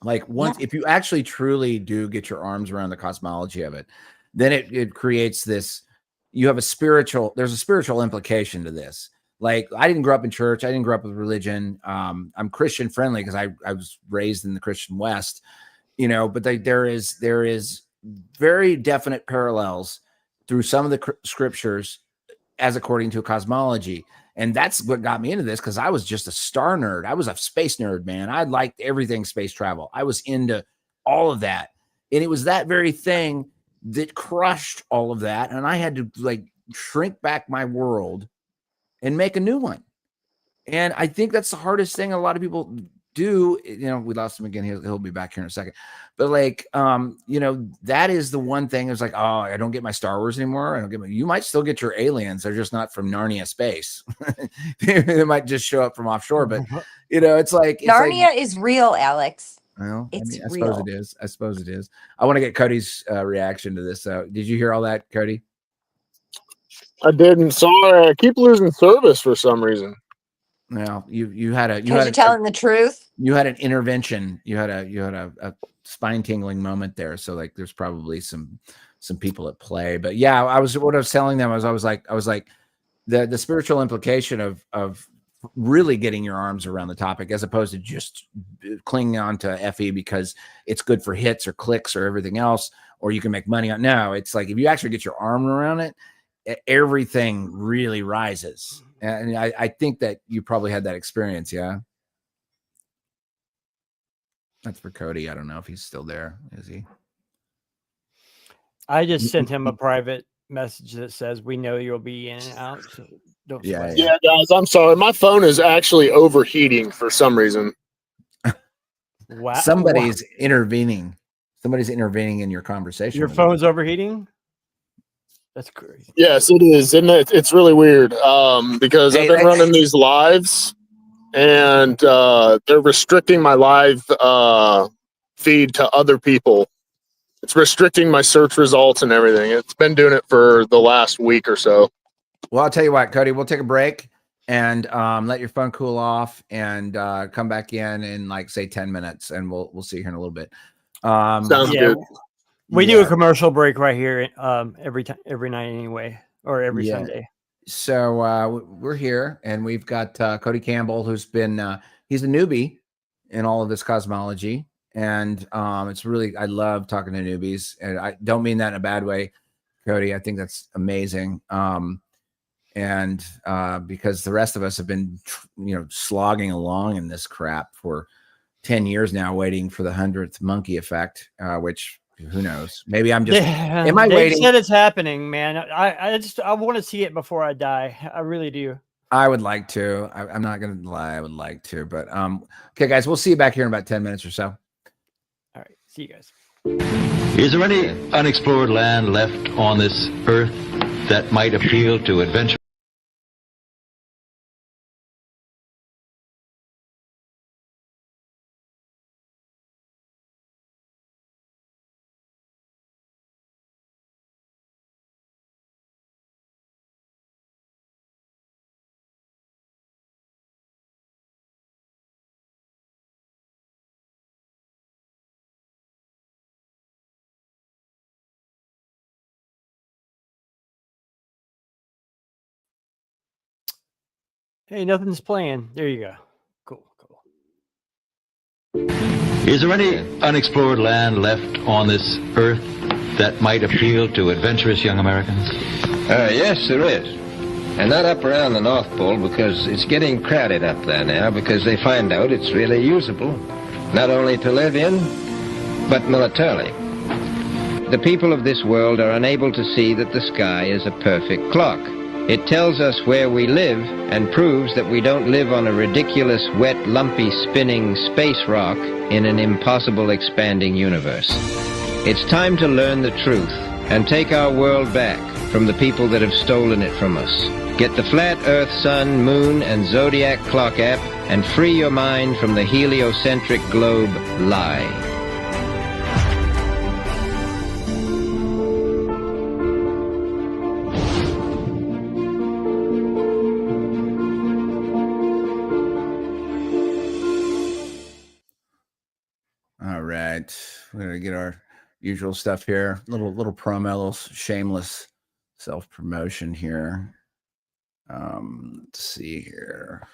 Like once, Yeah. if you actually truly do get your arms around the cosmology of it, then it creates this. You have there's a spiritual implication to this. Like I didn't grow up in church. I didn't grow up with religion. I'm Christian friendly because I was raised in the Christian West, but there is very definite parallels through some of the scriptures as according to a cosmology. And that's what got me into this because I was just a star nerd. I was a space nerd, man. I liked everything space travel. I was into all of that. And it was that very thing that crushed all of that. And I had to like shrink back my world and make a new one. And I think that's the hardest thing a lot of people do. We lost him again. He'll be back here in a second. But like, that is the one thing. It's like, oh, I don't get my Star Wars anymore. I don't get you might still get your aliens. They're just not from Narnia space. They might just show up from offshore. But it's like Narnia is real, Alex. well, I It's mean, I suppose it real. is. I suppose it is. I want to get Cody's reaction to this. So, did you hear all that, Cody? I didn't. Sorry, I keep losing service for some reason. No, you had Because you're telling the truth. you had an intervention. You had a spine tingling moment there. So like, there's probably some people at play. But yeah, what I was telling them was I was like the spiritual implication of really getting your arms around the topic as opposed to just clinging on to FE because it's good for hits or clicks or everything else, or you can make money on. No, it's like if you actually get your arm around it, everything really rises. And I think that you probably had that experience. Yeah. That's for Cody. I don't know if he's still there. Is he? I just sent him a private message that says, "We know you'll be in and out, so don't Yeah, sweat." Yeah, guys, I'm sorry. My phone is actually overheating for some reason. Wow. Somebody's intervening. Somebody's intervening in your conversation. Your phone's overheating? That's crazy. Yes, it is, and it's really weird because I've been running these lives, and they're restricting my live feed to other people. It's restricting my search results and everything. It's been doing it for the last week or so. Well, I'll tell you what, Cody, we'll take a break and let your phone cool off and come back in like say 10 minutes and we'll see you here in a little bit. Sounds good. We do a commercial break right here every night anyway, or every Yeah. Sunday. So we're here and we've got Cody Campbell, who's been he's a newbie in all of this cosmology. And it's really, I love talking to newbies, and I don't mean that in a bad way, Cody. I think that's amazing. And because the rest of us have been, slogging along in this crap for 10 years now, waiting for the 100th monkey effect, which who knows? Maybe I'm just, am I waiting? Said it's happening, man. I want to see it before I die. I really do. I would like to. I'm not going to lie. I would like to, but okay, guys, we'll see you back here in about 10 minutes or so. All right. See you guys. Is there any unexplored land left on this earth that might appeal to adventure? Hey, nothing's playing. There you go. Cool. Is there any unexplored land left on this earth that might appeal to adventurous young Americans? Yes, there is. And not up around the North Pole, because it's getting crowded up there now, because they find out it's really usable, not only to live in, but militarily. The people of this world are unable to see that the sky is a perfect clock. It tells us where we live and proves that we don't live on a ridiculous, wet, lumpy, spinning space rock in an impossible expanding universe. It's time to learn the truth and take our world back from the people that have stolen it from us. Get the Flat Earth, Sun, Moon, and Zodiac Clock app and free your mind from the heliocentric globe lie. All right, we're gonna get our usual stuff here. Little promo, little shameless self-promotion here. Let's see here.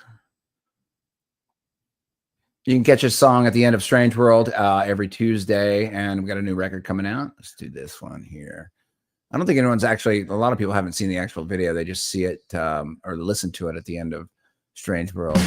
You can catch a song at the end of Strange World every Tuesday, and we got a new record coming out. Let's do this one here. I don't think anyone's actually, a lot of people haven't seen the actual video. They just see it or listen to it at the end of Strange World.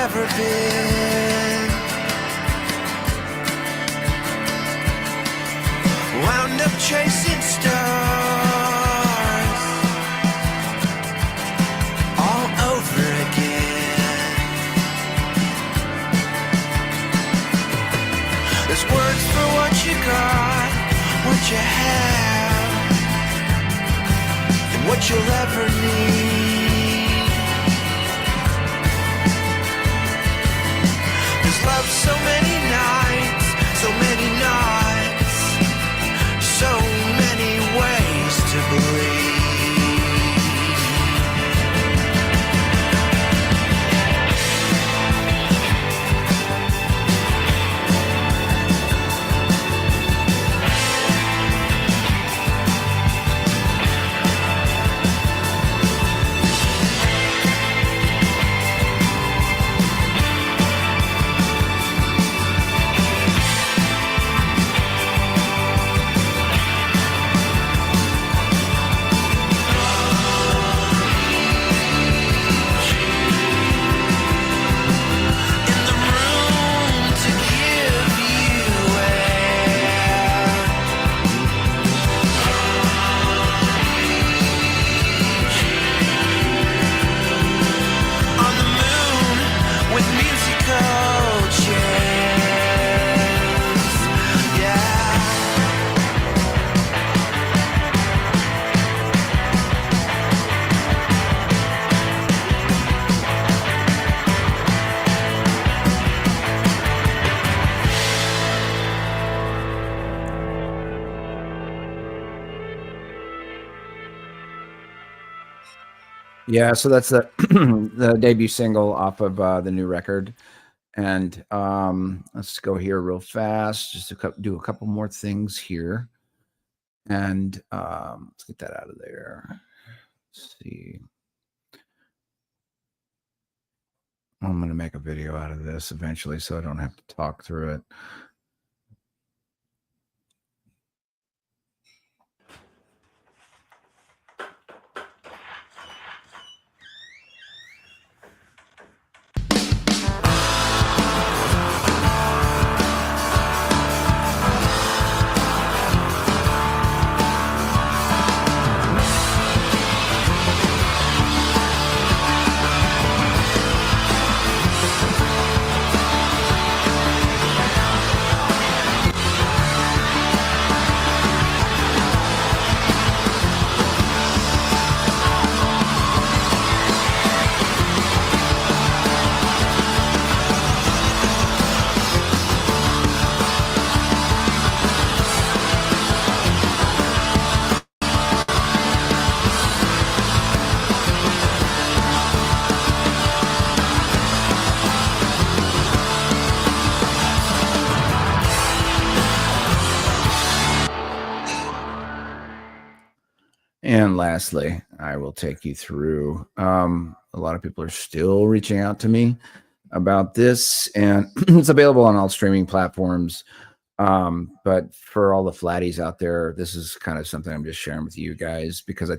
ever been. Wound up chasing stars all over again. There's words for what you got, what you have, and what you'll ever need. Love so many nights, so many nights, so many ways to believe. Yeah, so that's the the debut single off of the new record. And let's go here real fast, just to do a couple more things here. And let's get that out of there. Let's see. I'm going to make a video out of this eventually, so I don't have to talk through it. And lastly, I will take you through. A lot of people are still reaching out to me about this, and it's available on all streaming platforms. But for all the flatties out there, this is kind of something I'm just sharing with you guys because I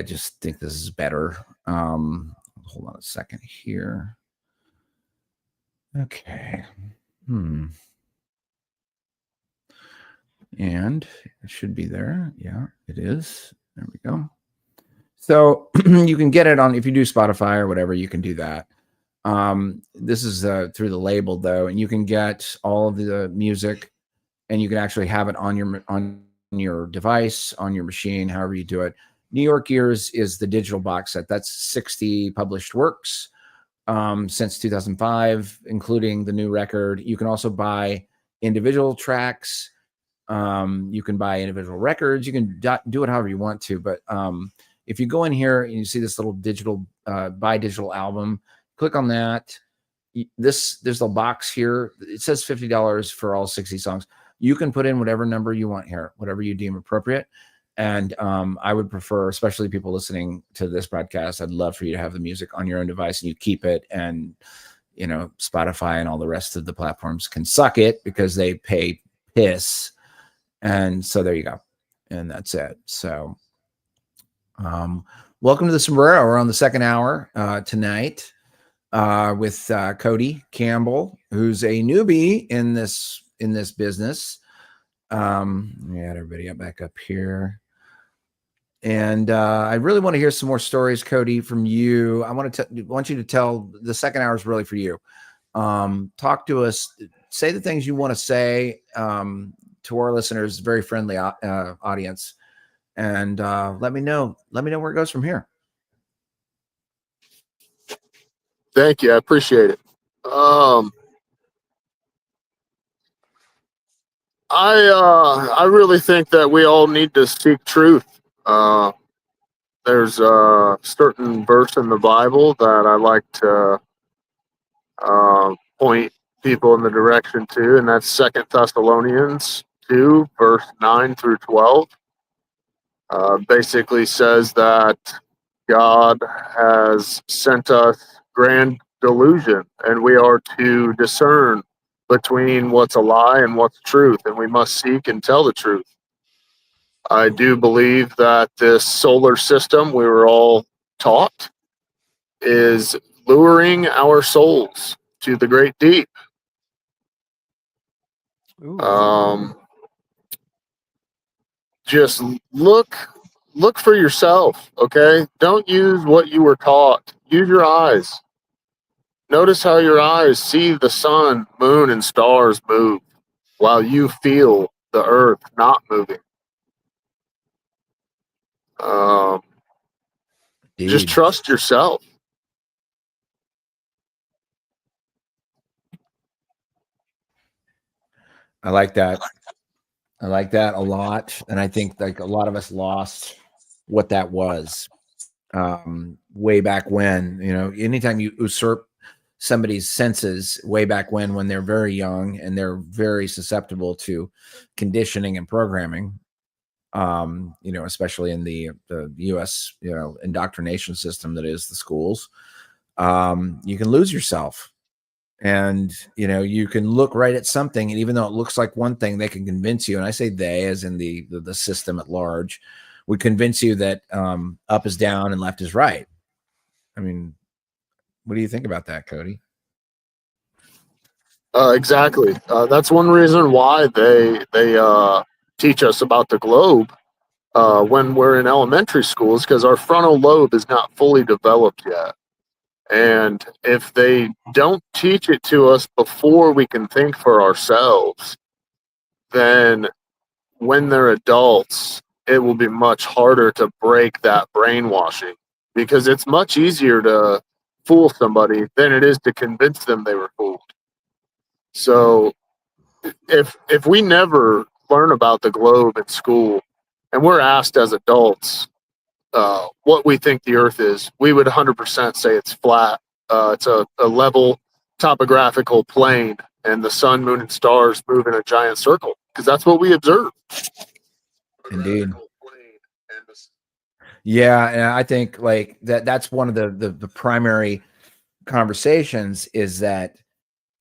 just think this is better. Hold on a second here. Okay. And it should be there. Yeah, it is. There we go. So you can get it on, if you do Spotify or whatever, you can do that. This is through the label though, and you can get all of the music, and you can actually have it on your device, on your machine, however you do it. New York Years is the digital box set. That's 60 published works since 2005, including the new record. You can also buy individual tracks. You can buy individual records. You can do it however you want to. But if you go in here and you see this little digital buy digital album, click on that. There's a box here. It says $50 for all 60 songs. You can put in whatever number you want here, whatever you deem appropriate. And I would prefer, especially people listening to this broadcast, I'd love for you to have the music on your own device and you keep it. And, you know, Spotify and all the rest of the platforms can suck it because they pay piss. And so there you go. And that's it. So welcome to the Sombrero. We're on the second hour tonight with Cody Campbell, who's a newbie in this business. Let me add everybody back up here. And I really want to hear some more stories, Cody, from you. I want you to tell, the second hour is really for you. Talk to us, say the things you want to say to our listeners, very friendly audience, and let me know where it goes from here. Thank you. I appreciate it. I really think that we all need to seek truth. There's a certain verse in the Bible that I like to point people in the direction to, and that's 2 Thessalonians 2, verse 9 through 12. Basically says that God has sent us grand delusion, and we are to discern between what's a lie and what's truth, and we must seek and tell the truth. I do believe that this solar system we were all taught is luring our souls to the great deep. Just look for yourself, okay? Don't use what you were taught. Use your eyes. Notice how your eyes see the sun, moon, and stars move while you feel the earth not moving. Just trust yourself. I like that. I like that a lot. And I think like a lot of us lost what that was. way back when. Anytime you usurp somebody's senses way back when they're very young and they're very susceptible to conditioning and programming, especially in the US, indoctrination system that is the schools, you can lose yourself. And, you can look right at something, and even though it looks like one thing, they can convince you. And I say they, as in the system at large, would convince you that up is down and left is right. I mean, what do you think about that, Cody? Exactly. That's one reason why they teach us about the globe when we're in elementary school, is because our frontal lobe is not fully developed yet. And if they don't teach it to us before we can think for ourselves, then when they're adults, it will be much harder to break that brainwashing, because it's much easier to fool somebody than it is to convince them they were fooled. So if we never learn about the globe in school, and we're asked as adults what we think the Earth is, we would 100% say it's flat. It's a level topographical plane, and the sun, moon, and stars move in a giant circle, because that's what we observe. Indeed. Yeah, and I think like that's one of the primary conversations, is that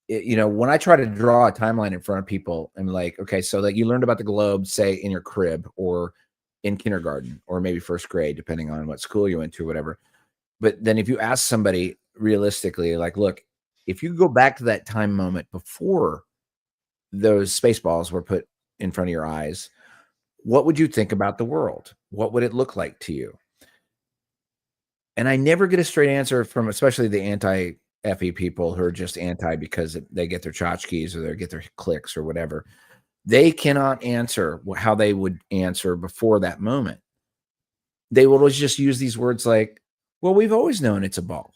when I try to draw a timeline in front of people, I'm like, okay, so like you learned about the globe, say in your crib or in kindergarten or maybe first grade, depending on what school you went to, whatever. But then if you ask somebody realistically, like, look, if you go back to that time moment before those space balls were put in front of your eyes, what would you think about the world? What would it look like to you? And I never get a straight answer from, especially the anti-FE people who are just anti because they get their tchotchkes or they get their clicks or whatever. They cannot answer how they would answer before that moment. They will always just use these words like, well, we've always known it's a ball.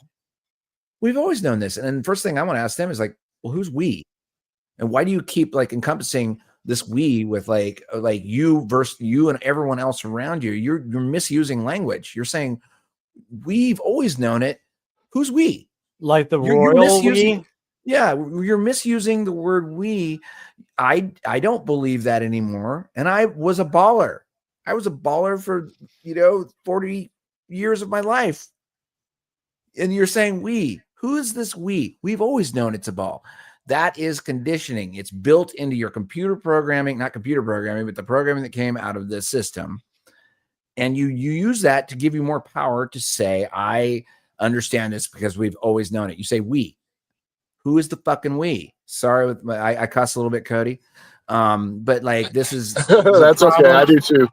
We've always known this. And then the first thing I want to ask them is like, well, who's we? And why do you keep like encompassing this we with like you versus you and everyone else around you? You're misusing language. You're saying we've always known it. Who's we? Like the You're royal misusing, we? yeah, you're misusing the word we. I don't believe that anymore. And I was a baller. I was a baller for 40 years of my life. And you're saying we. Who is this we? We've always known it's a ball. That is conditioning. It's built into your computer programming, not computer programming, but the programming that came out of the system. And you use that to give you more power to say, I understand this because we've always known it. You say we. Who is the fucking we? Sorry, I cuss a little bit, Cody. But like this is that's okay. I do too.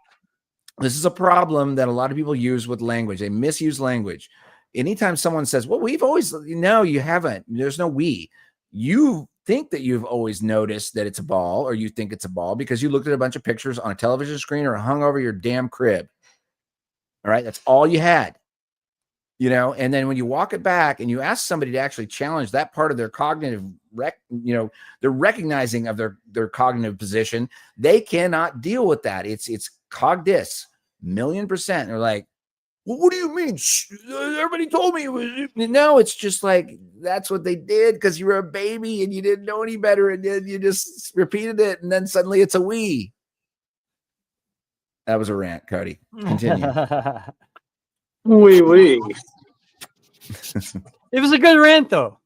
This is a problem that a lot of people use with language. They misuse language. Anytime someone says, well, we've always, no, you haven't. There's no we. You think that you've always noticed that it's a ball, or you think it's a ball because you looked at a bunch of pictures on a television screen or hung over your damn crib. All right. That's all you had, and then when you walk it back and you ask somebody to actually challenge that part of their cognitive, they're recognizing of their cognitive position. They cannot deal with that. It's cogdis, 1,000,000%. They're like, well, what do you mean? Everybody told me it was. No, it's just like that's what they did because you were a baby and you didn't know any better, and then you just repeated it, and then suddenly it's a we. That was a rant, Cody. Continue. Wee. It was a good rant, though.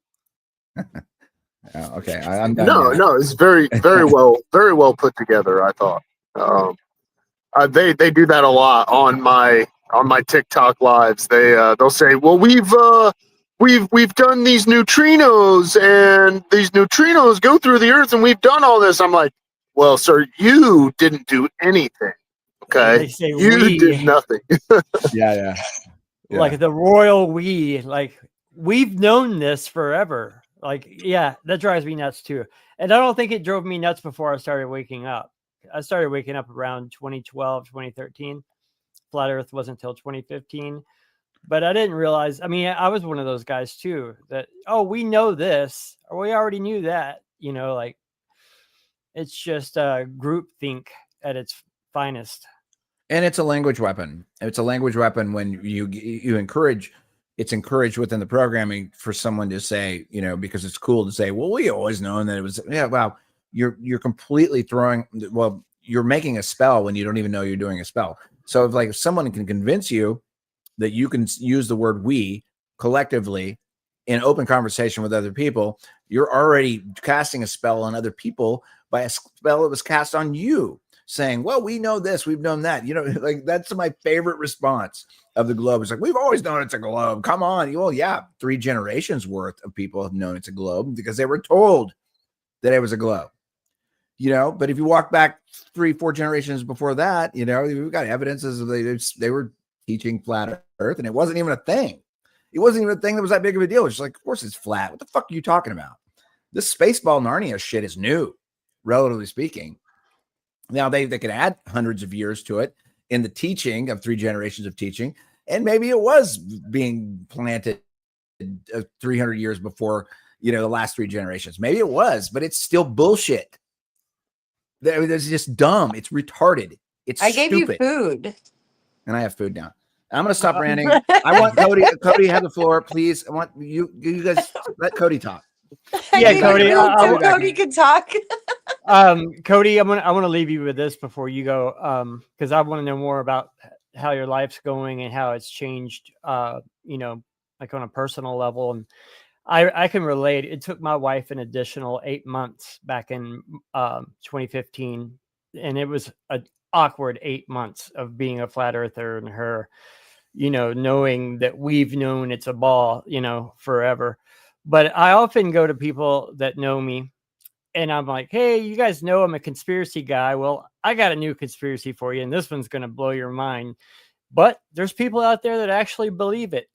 Okay, I'm done. No, it's very, very well put together. I thought they do that a lot on my TikTok lives. They'll say, well, we've done these neutrinos, and these neutrinos go through the Earth, and we've done all this. I'm like, well, sir, you didn't do anything. Okay, They say you did nothing. Yeah. Like the royal we, like we've known this forever. Like, yeah, that drives me nuts too. And I don't think it drove me nuts before I started waking up. I started waking up around 2012, 2013. Flat Earth wasn't until 2015. But I didn't realize, I mean, I was one of those guys too that, oh, we know this, or we already knew that, like it's just group think at its finest. And it's a language weapon. It's a language weapon when you encourage. It's encouraged within the programming for someone to say, because it's cool to say, well, we always known that it was. Yeah, wow. You're completely throwing. Well, you're making a spell when you don't even know you're doing a spell. So if someone can convince you that you can use the word "we" collectively in open conversation with other people, you're already casting a spell on other people by a spell that was cast on you, saying, well, we know this, we've known that. That's my favorite response of the globe. It's like, we've always known it's a globe. Come on. Well, yeah, 3 generations worth of people have known it's a globe because they were told that it was a globe. But if you walk back 3-4 generations before that, we've got evidences of they were teaching flat earth, and it wasn't even a thing. It wasn't even a thing that was that big of a deal. It's like, of course it's flat. What the fuck are you talking about? This Spaceball Narnia shit is new, relatively speaking. Now they could add hundreds of years to it in the teaching of 3 generations of teaching, and maybe it was being planted 300 years before, the last 3 generations. Maybe it was, but it's still bullshit. It's just dumb. It's retarded. It's I gave stupid. you food. And I have food now. I'm going to stop ranting. I want Cody. Cody, have the floor, please. I want you guys let Cody talk. Yeah, Cody. Cody could talk. Cody, I want to leave you with this before you go, because I want to know more about how your life's going and how it's changed. On a personal level, and I can relate. It took my wife an additional 8 months back in 2015, and it was an awkward 8 months of being a flat earther and her, knowing that we've known it's a ball, forever. But I often go to people that know me and I'm like, hey, you guys know I'm a conspiracy guy. Well, I got a new conspiracy for you, and this one's going to blow your mind. But there's people out there that actually believe it.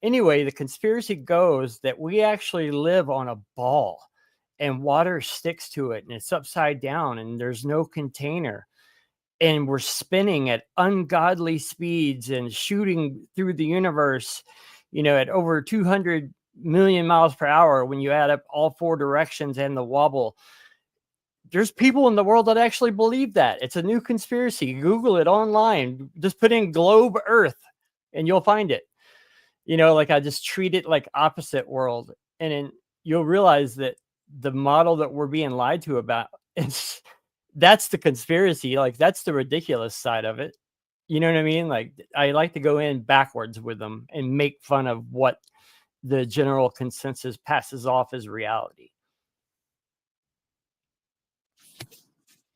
Anyway, the conspiracy goes that we actually live on a ball and water sticks to it and it's upside down and there's no container. And we're spinning at ungodly speeds and shooting through the universe, at over 200 million miles per hour when you add up all 4 directions and the wobble. There's people in the world that actually believe that. It's a new conspiracy. Google it online. Just put in globe Earth and you'll find it. I just treat it like opposite world. And then you'll realize that the model that we're being lied to about, that's the conspiracy. That's the ridiculous side of it. You know what I mean? I like to go in backwards with them and make fun of what the general consensus passes off as reality.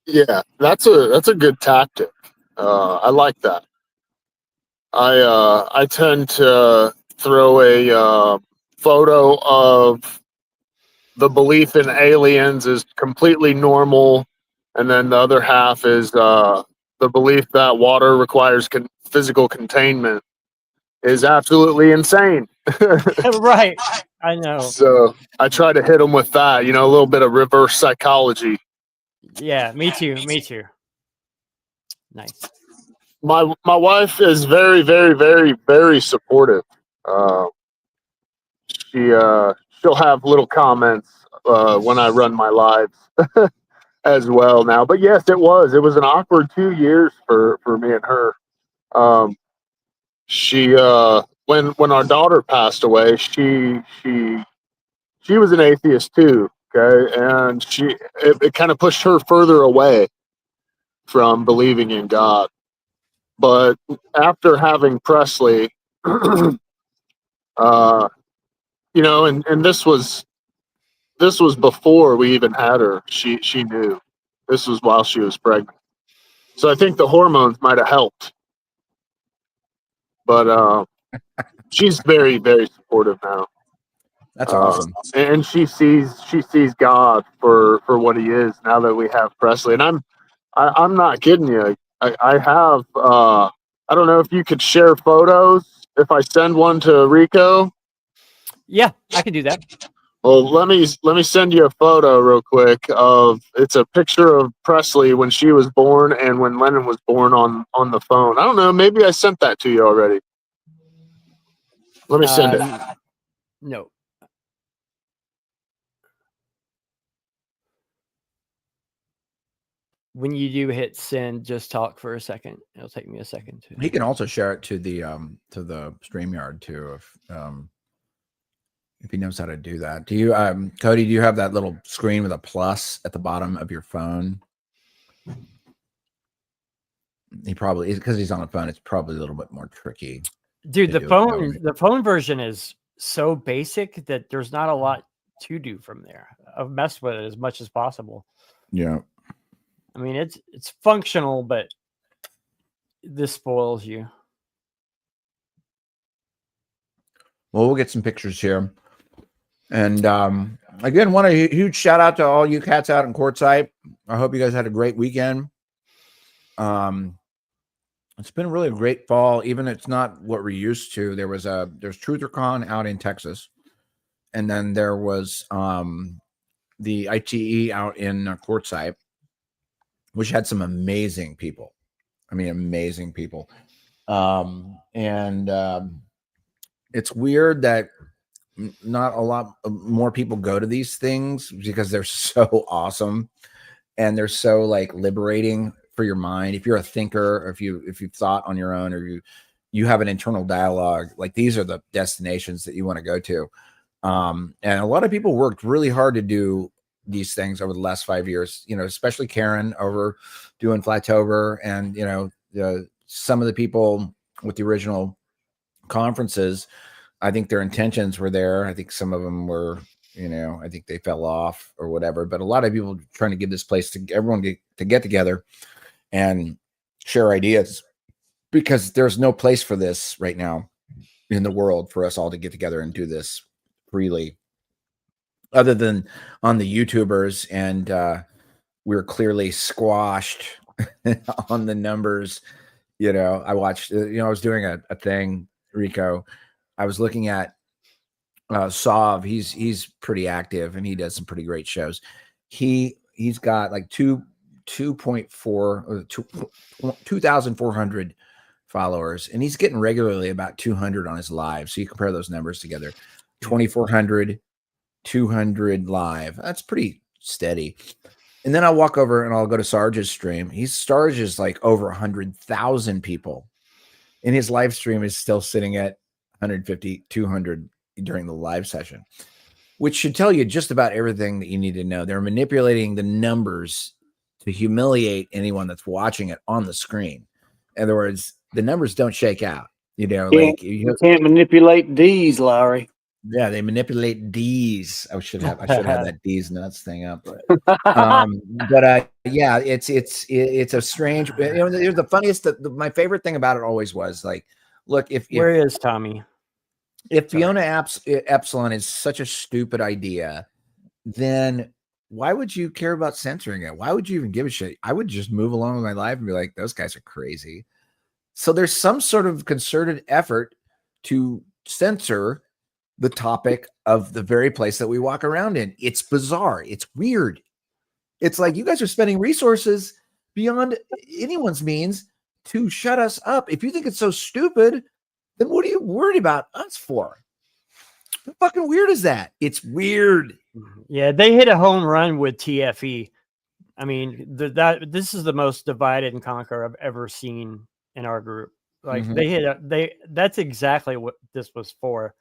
Yeah, that's a good tactic. I like that. I tend to throw a photo of the belief in aliens is completely normal, and then the other half is the belief that water requires physical containment is absolutely insane. Right, I know. So I try to hit them with that, a little bit of reverse psychology. Yeah, me too. Nice. My wife is very, very, very, very supportive. She'll have little comments when I run my lives as well now. But yes, it was an awkward 2 years for me and her. She when our daughter passed away, she was an atheist too. Okay, and it kind of pushed her further away from believing in God. But after having Presley, and this was before we even had her. She knew. This was while she was pregnant. So I think the hormones might have helped. But she's very, very supportive now. That's awesome. And she sees God for what he is now that we have Presley. And I'm not kidding you. I have I don't know if you could share photos if I send one to Rico. Yeah, I can do that. Well, let me send you a photo real quick it's a picture of Presley when she was born and when Lennon was born on the phone. I don't know, maybe I sent that to you already. Let me send it. No. when you do hit send, just talk for a second. It'll take me a second to. He can also share it to the StreamYard too, if he knows how to do that. Do you, Cody? Do you have that little screen with a plus at the bottom of your phone? He probably is, because he's on a phone. It's probably a little bit more tricky. Dude, the phone version is so basic that there's not a lot to do from there. I've messed with it as much as possible. Yeah. I mean, it's functional, but this spoils you. Well, we'll get some pictures here. And again, want a huge shout out to all you cats out in Quartzsite. I hope you guys had a great weekend. It's been really a great fall, even if it's not what we're used to. There's TrutherCon out in Texas, and then there was the ITE out in Quartzsite, which had some amazing people. I mean, amazing people. It's weird that not a lot more people go to these things because they're so awesome and they're so like liberating for your mind. If you're a thinker, or if you've thought on your own, or you have an internal dialogue, like these are the destinations that you want to go to. And a lot of people worked really hard to do these things over the last 5 years, you know, especially Karen over doing Flattober, and, you know, some of the people with the original conferences, I think their intentions were there. I think some of them were, you know, I think they fell off or whatever, but a lot of people trying to give this place to everyone to get together and share ideas, because there's no place for this right now in the world for us all to get together and do this freely, other than on the YouTubers. And we're clearly squashed on the numbers. You know, I watched, I was doing a thing, Rico. I was looking at Sov. He's pretty active and he does some pretty great shows. He's got like 2,400 followers, and he's getting regularly about 200 on his live. So you compare those numbers together, 2,400, 200 live. That's pretty steady. And then I'll walk over and I'll go to Sargent's stream. Sarge is like over 100,000 people, and his live stream is still sitting at 150, 200 during the live session, which should tell you just about everything that you need to know. They're manipulating the numbers to humiliate anyone that's watching it on the screen. In other words, the numbers don't shake out. You know, like you can't manipulate D's, Lowry. Yeah, they manipulate D's. I should have that D's nuts thing up. But yeah, it's a strange. You know, the funniest. My favorite thing about it always was like, look, where is Tommy? If Fiona Epsilon is such a stupid idea, then why would you care about censoring it? Why would you even give a shit? I would just move along with my life and be like, those guys are crazy. So there's some sort of concerted effort to censor the topic of the very place that we walk around in. It's bizarre. It's weird. It's like you guys are spending resources beyond anyone's means to shut us up. If you think it's so stupid, then what are you worried about us for? How fucking weird is that? It's weird. Yeah, they hit a home run with TFE. I mean, this is the most divide and conquer I've ever seen in our group. Like that's exactly what this was for,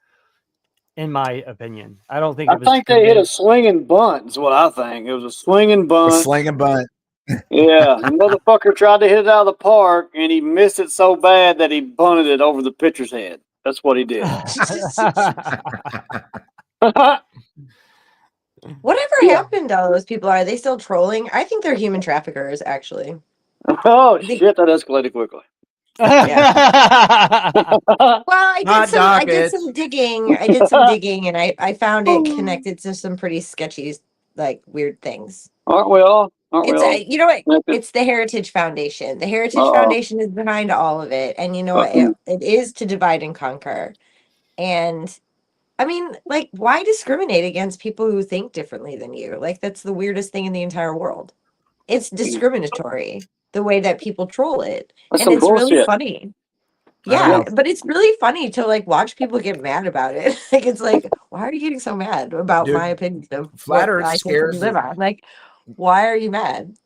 in my opinion. I don't think I think they hit a swinging bunt is what I think. It was a swinging bunt. A slinging bunt. Yeah, the motherfucker tried to hit it out of the park, and he missed it so bad that he bunted it over the pitcher's head. That's what he did. Whatever happened to all those people? Are they still trolling? I think they're human traffickers, actually. Oh, shit, that escalated quickly. Yeah. Well, I did some digging. And I found it connected to some pretty sketchy, like, weird things. Aren't we all? You know what? It's the Heritage Foundation. The Heritage Foundation is behind all of it. And you know what? It is to divide and conquer. And I mean, like, why discriminate against people who think differently than you? Like, that's the weirdest thing in the entire world. It's discriminatory, the way that people troll it. And it's really funny. Yeah, but it's really funny to, like, watch people get mad about it. Like, it's like, why are you getting so mad about my opinion of Flat what Earth I scares live on? Like, why are you mad?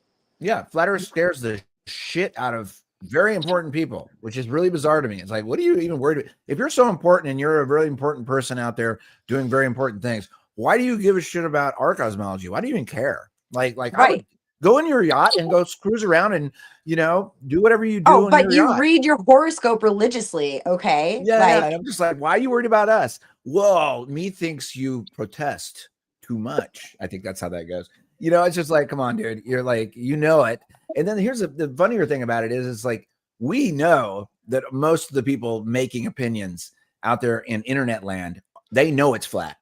Yeah, flat Earth scares the shit out of very important people, which is really bizarre to me. It's like, what are you even worried about? If you're so important and you're a really important person out there doing very important things, why do you give a shit about our cosmology? Why do you even care? Like I would go in your yacht and go cruise around and, do whatever you do. Oh, but your you yacht. read your horoscope religiously, okay? Yeah, and I'm just like, why are you worried about us? Whoa, me thinks you protest too much. I think that's how that goes. It's just like, come on, dude. You're like, it. And then here's the funnier thing about it is it's like, we know that most of the people making opinions out there in internet land, they know it's flat.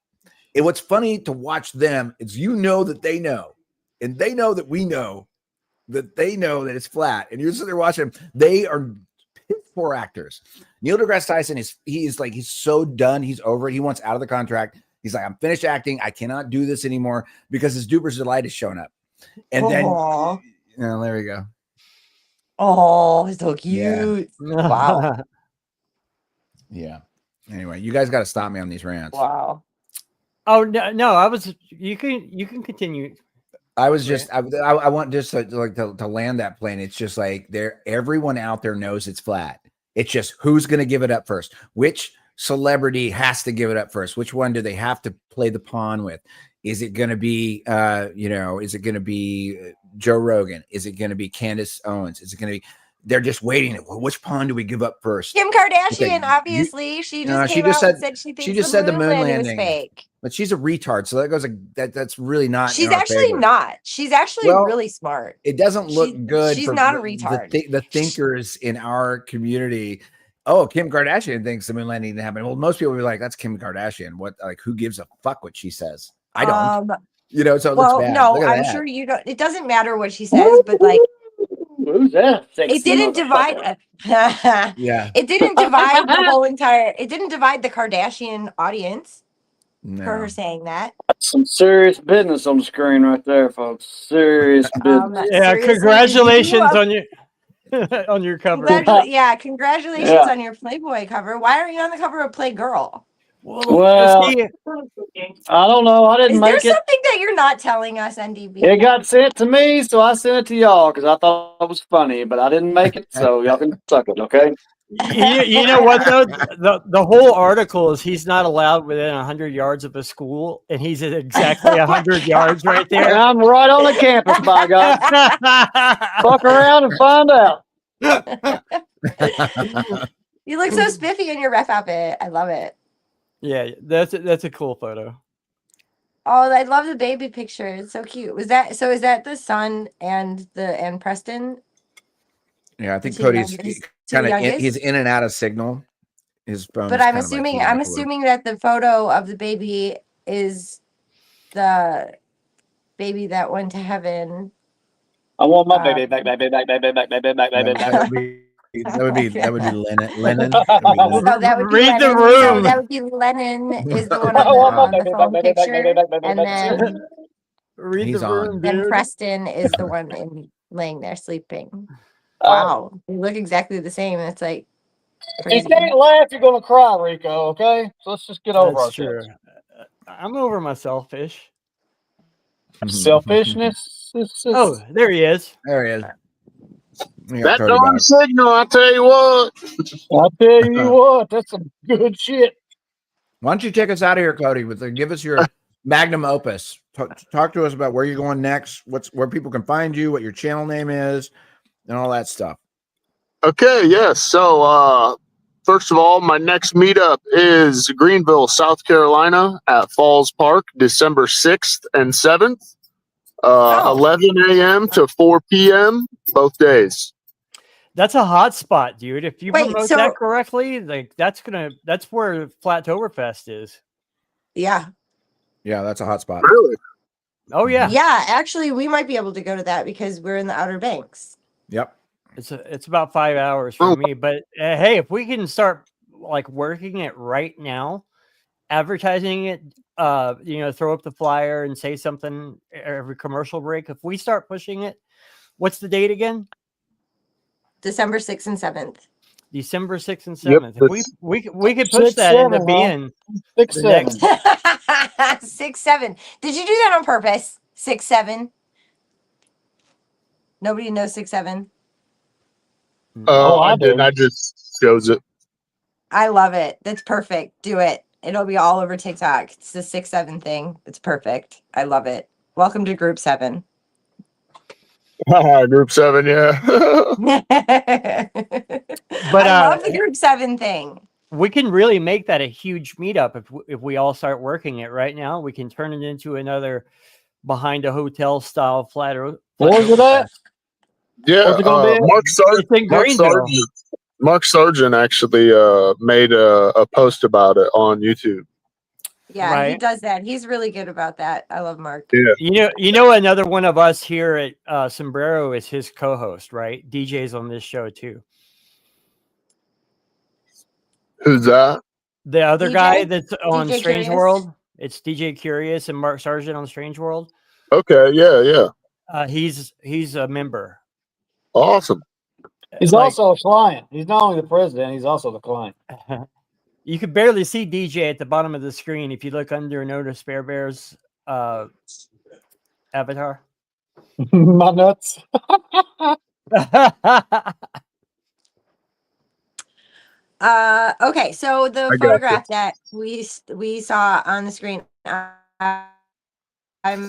And what's funny to watch them is that they know, and they know that we know that they know that it's flat. And you're sitting there watching them. They are poor actors. Neil deGrasse Tyson he's so done. He's over it. He wants out of the contract. He's like, I'm finished acting. I cannot do this anymore because his Duper's Delight is showing up. And then, there we go. Oh, so cute. Yeah. Wow. Yeah. Anyway, you guys got to stop me on these rants. Wow. Oh no, you can continue. I was just, I want just to land that plane. It's just like everyone out there knows it's flat. It's just who's going to give it up first. Which celebrity has to give it up first? Which one do they have to play the pawn with? Is it going to be, is it going to be Joe Rogan? Is it going to be Candace Owens? Is it going to be? They're just waiting. Well, which pawn do we give up first? Kim Kardashian, obviously, she just came out and said she thinks the moon landing was fake. But she's a retard, so that goes that's really not. She's actually not. She's actually really smart. It doesn't look good. She's not a retard. The thinkers in our community. Oh, Kim Kardashian thinks the moon landing didn't happen. Well, most people will be like, "That's Kim Kardashian. What? Like, who gives a fuck what she says?" I don't. So it looks bad. No, I'm sure you don't. It doesn't matter what she says, but like. Who's that? It didn't divide. Yeah. It didn't divide the whole entire. It didn't divide the Kardashian audience. No. For her saying that. That's some serious business on the screen right there, folks. Serious business. Yeah, congratulations on your on your cover. Congratulations on your Playboy cover. Why are you on the cover of Playgirl? Well, I don't know. I didn't make it. Is there something that you're not telling us, NDB? It got sent to me, so I sent it to y'all because I thought it was funny, but I didn't make it, so y'all can suck it, okay? You know what though? The whole article is he's not allowed within 100 yards of a school, and he's at exactly 100 yards right there. And I'm right on the campus, by God. Fuck around and find out. You look so spiffy in your ref outfit. I love it. Yeah, that's a cool photo. Oh, I love the baby picture. It's so cute. Is that the son and Preston? Yeah, I think Cody's kind of he's in and out of signal. His phone. But I'm assuming that the photo of the baby is the baby that went to heaven. I want my baby back. That would be Lennon. So that would be Read the Lennon. room. So that would be Lennon is the one on the phone picture, and then Read the room, and dude. Preston is the one laying there sleeping. Wow, they look exactly the same. It's like you can't laugh, you're gonna cry, Rico. Okay, so let's just get over That's ourselves. true. I'm over my selfish. Selfishness. Oh, there he is. There he is. That darn signal, I tell you what. I tell you what, that's some good shit. Why don't you take us out of here, Cody? Give us your magnum opus. Talk to us about where you're going next, where people can find you, what your channel name is, and all that stuff. Okay, yes. So, first of all, my next meetup is Greenville, South Carolina at Falls Park, December 6th and 7th, 11 a.m. to 4 p.m. both days. That's a hot spot, dude. If you Wait, promote that correctly, like that's where Flattoberfest is. Yeah. Yeah, that's a hot spot. Really? Oh yeah. Yeah, actually, we might be able to go to that because we're in the Outer Banks. Yep. It's about 5 hours for me, but hey, if we can start like working it right now, advertising it, throw up the flyer and say something every commercial break. If we start pushing it, what's the date again? December 6th and 7th. December 6th and 7th. Yep, If we could push that into being 6-7. 6-7. Did you do that on purpose? 6-7. Nobody knows 6'7". I didn't. I just chose it. I love it. That's perfect. Do it. It'll be all over TikTok. It's the 6'7" thing. It's perfect. I love it. Welcome to Group 7. Group 7, yeah. But I love the Group 7 thing. We can really make that a huge meetup if we all start working it right now. We can turn it into another behind a hotel style flat. Where's it at? Yeah, What's it gonna be? Mark Sargent actually made a post about it on YouTube. Yeah, he does that. He's really good about that. I love Mark. Yeah. You know, another one of us here at Sombrero is his co-host, right? DJ's on this show too. Who's that? The other DJ? guy that's on DJ Strange Curious? World. It's DJ Curious and Mark Sargent on Strange World. Okay, yeah. He's a member. Awesome. He's also a client. He's not only the president, he's also the client. You could barely see DJ at the bottom of the screen if you look under Notice Spare Bear's avatar. My nuts. Okay, so the photograph that we saw on the screen, I'm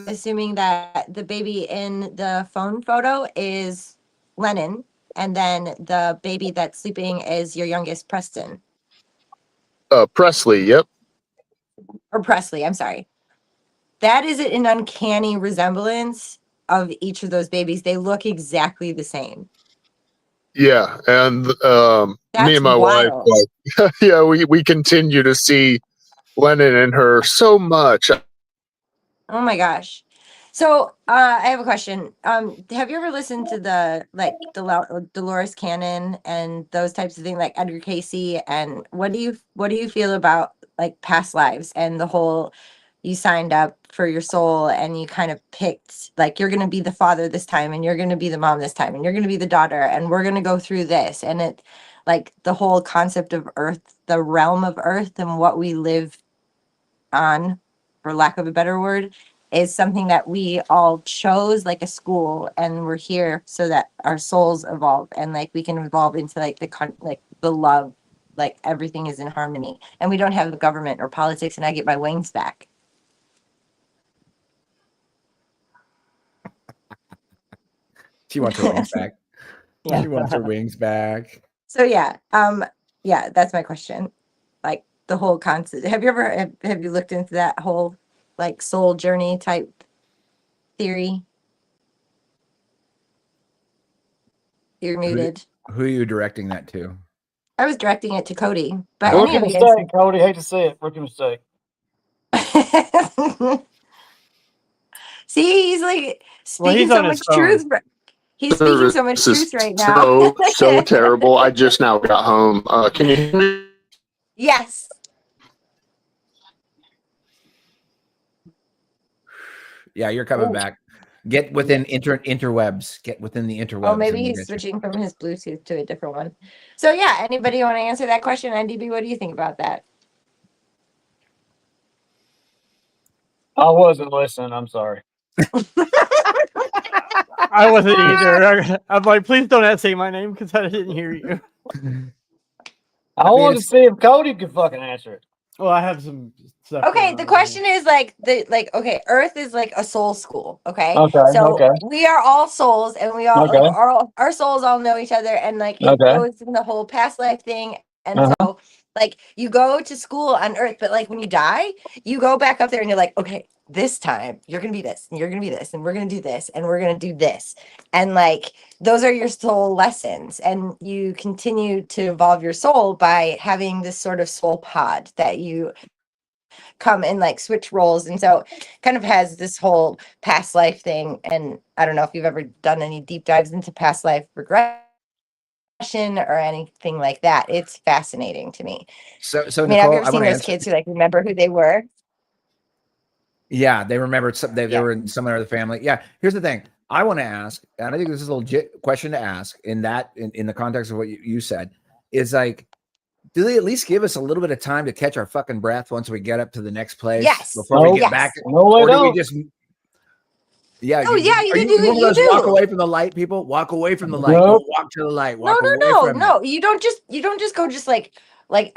assuming that the baby in the phone photo is Lennon, and then the baby that's sleeping is your youngest, Preston. Presley, yep. Or Presley, I'm sorry. That is an uncanny resemblance of each of those babies. They look exactly the same. Yeah, and me That's and my wild. wife, like, yeah, we continue to see Lennon and her so much. Oh my gosh. So I have a question. Have you ever listened to the Dolores Cannon and those types of things, like Edgar Casey? And what do you feel about like past lives and the whole, you signed up for your soul and you kind of picked, like, you're going to be the father this time and you're going to be the mom this time and you're going to be the daughter and we're going to go through this, and it, like, the whole concept of Earth, the realm of Earth and what we live on, for lack of a better word, is something that we all chose, like a school, and we're here so that our souls evolve and like we can evolve into like the love, like everything is in harmony and we don't have the government or politics, and I get my wings back. She wants her wings back. Yeah. She wants her wings back. So yeah, that's my question. Like the whole concept. Have you looked into that whole like soul journey type theory? You're muted. Who are you directing that to? I was directing it to Cody, but Rookie mistake, Cody. Hate to see it. Rookie mistake. See, he's like speaking so much truth. He's speaking so much truth right now. So terrible. I just now got home. Can you hear me? Yes. Yeah, you're coming back. Get within interwebs. Get within the interwebs. Oh, maybe he's switching from his Bluetooth to a different one. So yeah, anybody want to answer that question? NDB, what do you think about that? I wasn't listening. I'm sorry. I wasn't either. I'm like, please don't say my name because I didn't hear you. I wanted to see if Cody could fucking answer it. Well, I have some stuff. Okay, the question is okay, Earth is like a soul school. Okay. Okay. So we are all souls, and we all our souls all know each other, and like it goes in the whole past life thing. And so like you go to school on Earth, but like when you die, you go back up there and you're like, okay, this time you're gonna be this, and you're gonna be this, and we're gonna do this, and we're gonna do this. And like those are your soul lessons, and you continue to evolve your soul by having this sort of soul pod that you come and like switch roles. And so kind of has this whole past life thing. And I don't know if you've ever done any deep dives into past life regression or anything like that. It's fascinating to me. So I mean, Nicole, have you ever seen those kids who like remember who they were? Yeah, they remembered some. They were in some other family. Yeah, here's the thing. I want to ask, and I think this is a legit question to ask in the context of what you said, is like, do they at least give us a little bit of time to catch our fucking breath once we get up to the next place? Yes. Before we get back. No, or do we just? Yeah. Oh, yeah, you are do what one of you those do. walk away from the light people? Walk away from the light. Nope. Don't walk to the light. Walk away from No. it. You don't just go just like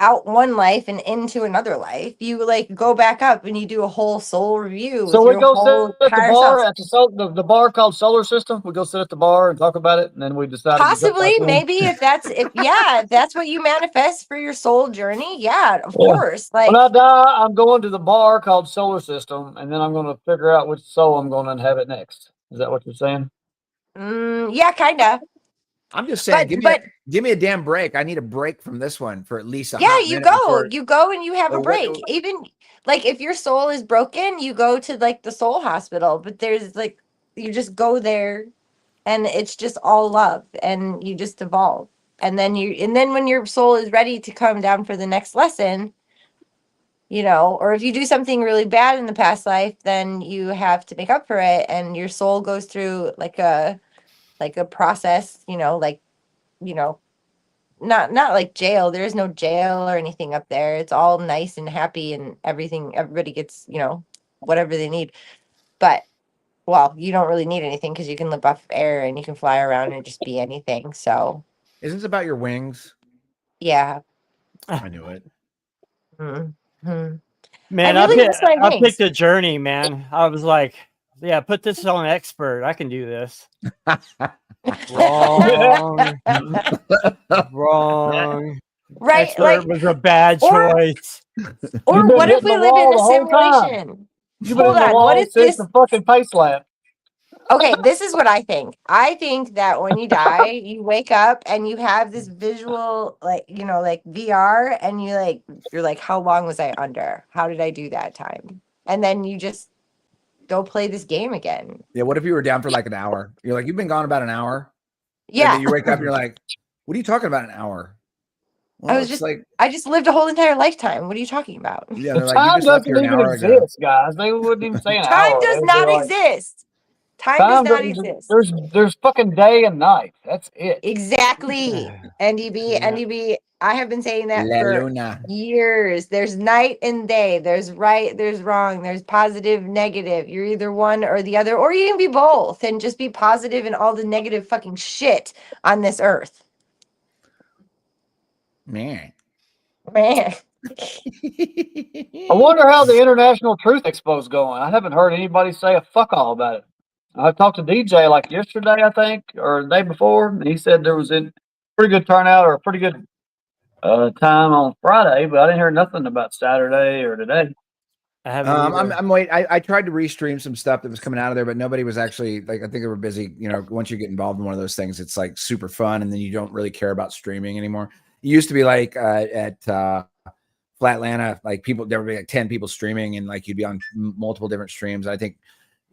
out one life and into another life. You like go back up and you do a whole soul review So with we your go whole sit at the higher bar self. at the bar called Solar System. We go sit at the bar and talk about it, and then we decide to jump back Possibly, in. maybe if that's what you manifest for your soul journey. Yeah, of Yeah. course. Like, When I die, I'm going to the bar called Solar System, and then I'm going to figure out which soul I'm going to inhabit next. Is that what you're saying? yeah, kind of. I'm just saying, But give me a damn break. I need a break from this one for at least a yeah, hot you minute before. go and you have a Or what- break. Even like if your soul is broken, you go to like the soul hospital, but there's like you just go there and it's just all love and you just evolve. And then when your soul is ready to come down for the next lesson, or if you do something really bad in the past life, then you have to make up for it and your soul goes through like a process, not like jail. There is no jail or anything up there. It's all nice and happy and everything. Everybody gets, whatever they need. But, well, you don't really need anything because you can live off air and you can fly around and just be anything. So, Isn't this about your wings? yeah. I knew it. Mm-hmm. Man, I really miss my I wings. picked a journey, man. I was like, yeah, put this on expert. I can do this. Wrong. Wrong. Right, Expert like, was a bad choice. or You've been what if hitting we the live wall in a the whole time. simulation? You've been Hold in the on. What wall if since this? the fucking pace lap. Okay, this is what I think. I think that when you die, you wake up and you have this visual, like, like VR, and you're like, how long was I under? How did I do that time? And then you just go play this game again. Yeah. What if you were down for like an hour? You're like, you've been gone about an hour. Yeah. And then you wake up and you're like, what are you talking about an hour? Well, I just lived a whole entire lifetime. What are you talking about? Yeah, they're like, Time you just left doesn't here an even hour ago. exist, guys. They wouldn't even say an hour. Time does They'd be not like, exist. Time does not doesn't- exist. There's fucking day and night. That's it. Exactly. NDB. I have been saying that La for Luna. years. There's night and day. There's right, there's wrong. There's positive, negative. You're either one or the other, or you can be both and just be positive in all the negative fucking shit on this earth. Man. Man. I wonder how the International Truth Expo's going. I haven't heard anybody say a fuck all about it. I talked to DJ like yesterday, I think, or the day before, and he said there was a pretty good turnout or a pretty good time on Friday, but I didn't hear nothing about Saturday or today. I haven't. I'm waiting. I tried to restream some stuff that was coming out of there, but nobody was actually like. I think they were busy. Once you get involved in one of those things, it's like super fun, and then you don't really care about streaming anymore. It used to be like at Flatlanta, like there would be like 10 people streaming, and like you'd be on multiple different streams. I think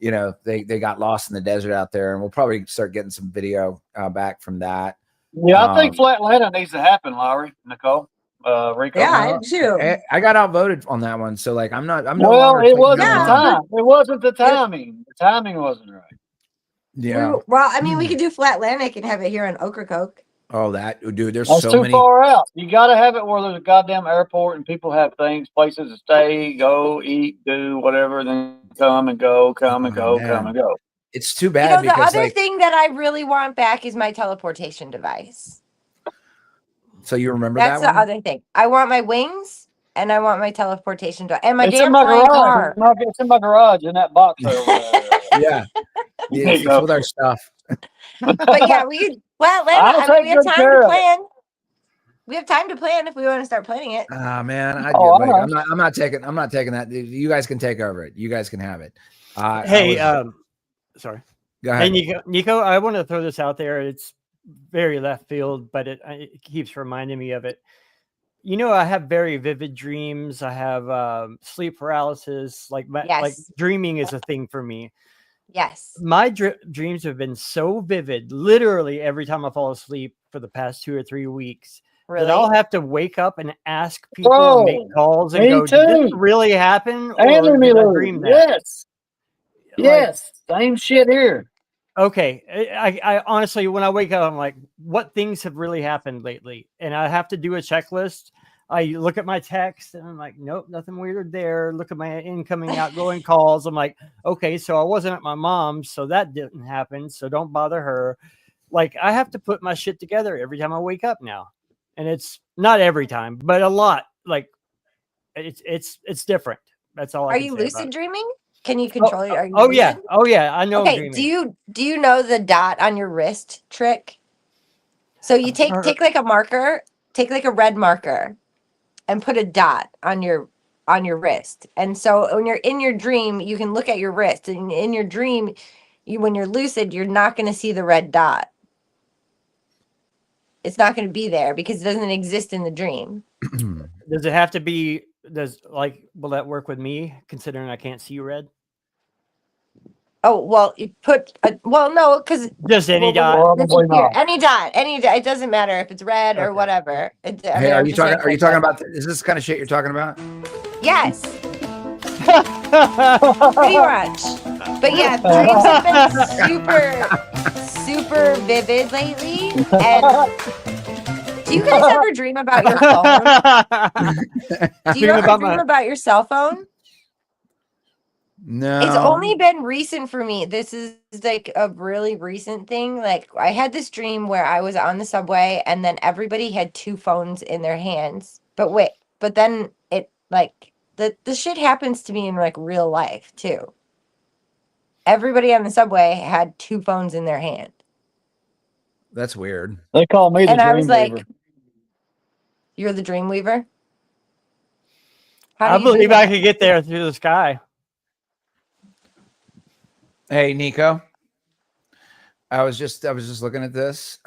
they got lost in the desert out there, and we'll probably start getting some video back from that. Yeah, I think Flatlanta needs to happen, Lowry, Nicole, Rico. Yeah, I do. I got outvoted on that one, so like I'm no well, longer it wasn't the on. time. It wasn't the timing. The timing wasn't right. Yeah. Well, I mean, we could do Flatlandic and have it here on Ocracoke. Oh, that dude. There's That's so too many. far out. You got to have it where there's a goddamn airport and people have things, places to stay, go, eat, do whatever, then come and go, come and go, come and go. It's too bad the other thing that I really want back is my teleportation device. So you remember That's that the one? other thing. I want my wings and I want my teleportation device and my It's damn in my flying garage. car. It's in my garage in that box over there. Yeah. It's with our stuff. But yeah, we have time to plan. We have time to plan if we want to start planning it. Man, I'm not taking that. You guys can take over it. You guys can have it. Sorry. Go ahead. Hey, Nico, I want to throw this out there. It's very left field, but it keeps reminding me of it. I have very vivid dreams. I have sleep paralysis. Like dreaming is a thing for me. Yes. My dreams have been so vivid, literally every time I fall asleep for the past 2 or 3 weeks. Really? That I'll have to wake up and ask people and make calls and go, did this really happen? Or did I dream that? Yes. Yes. Same shit here. Okay. I honestly, when I wake up, I'm like, what things have really happened lately? And I have to do a checklist I look at my text and I'm like, nope, nothing weird there. Look at my incoming, outgoing calls. I'm like, okay, so I wasn't at my mom's, so that didn't happen. So don't bother her. Like, I have to put my shit together every time I wake up now. And it's not every time, but a lot. Like, it's different. That's all I Are can you say lucid about it. dreaming? Can you control it? Are you Oh yeah. lucid? Oh yeah. I know I'm Okay. dreaming. Do you know the dot on your wrist trick? So you take like a marker, take like a red marker, and put a dot on your wrist. And so when you're in your dream, you can look at your wrist. And in your dream, when you're lucid, you're not going to see the red dot. It's not going to be there because it doesn't exist in the dream. Does it have to be? Will that work with me? Considering I can't see red. Oh well, you put no, because Just any dot. Probably not. Any dot. It doesn't matter if it's red or whatever. Hey, are you talking about? Is this kind of shit you're talking about? Yes. Pretty much. But yeah, dreams have been super vivid lately. And do you guys ever dream about your phone? Do you ever dream about your cell phone? No. It's only been recent for me. This is like a really recent thing. Like, I had this dream where I was on the subway and then everybody had two phones in their hands. But then it like the shit happens to me in like real life too. Everybody on the subway had two phones in their hand. That's weird. They call me the And I dream was like, weaver. you're the dream weaver? I believe I could get there through the sky. Hey, Nico. I was just looking at this.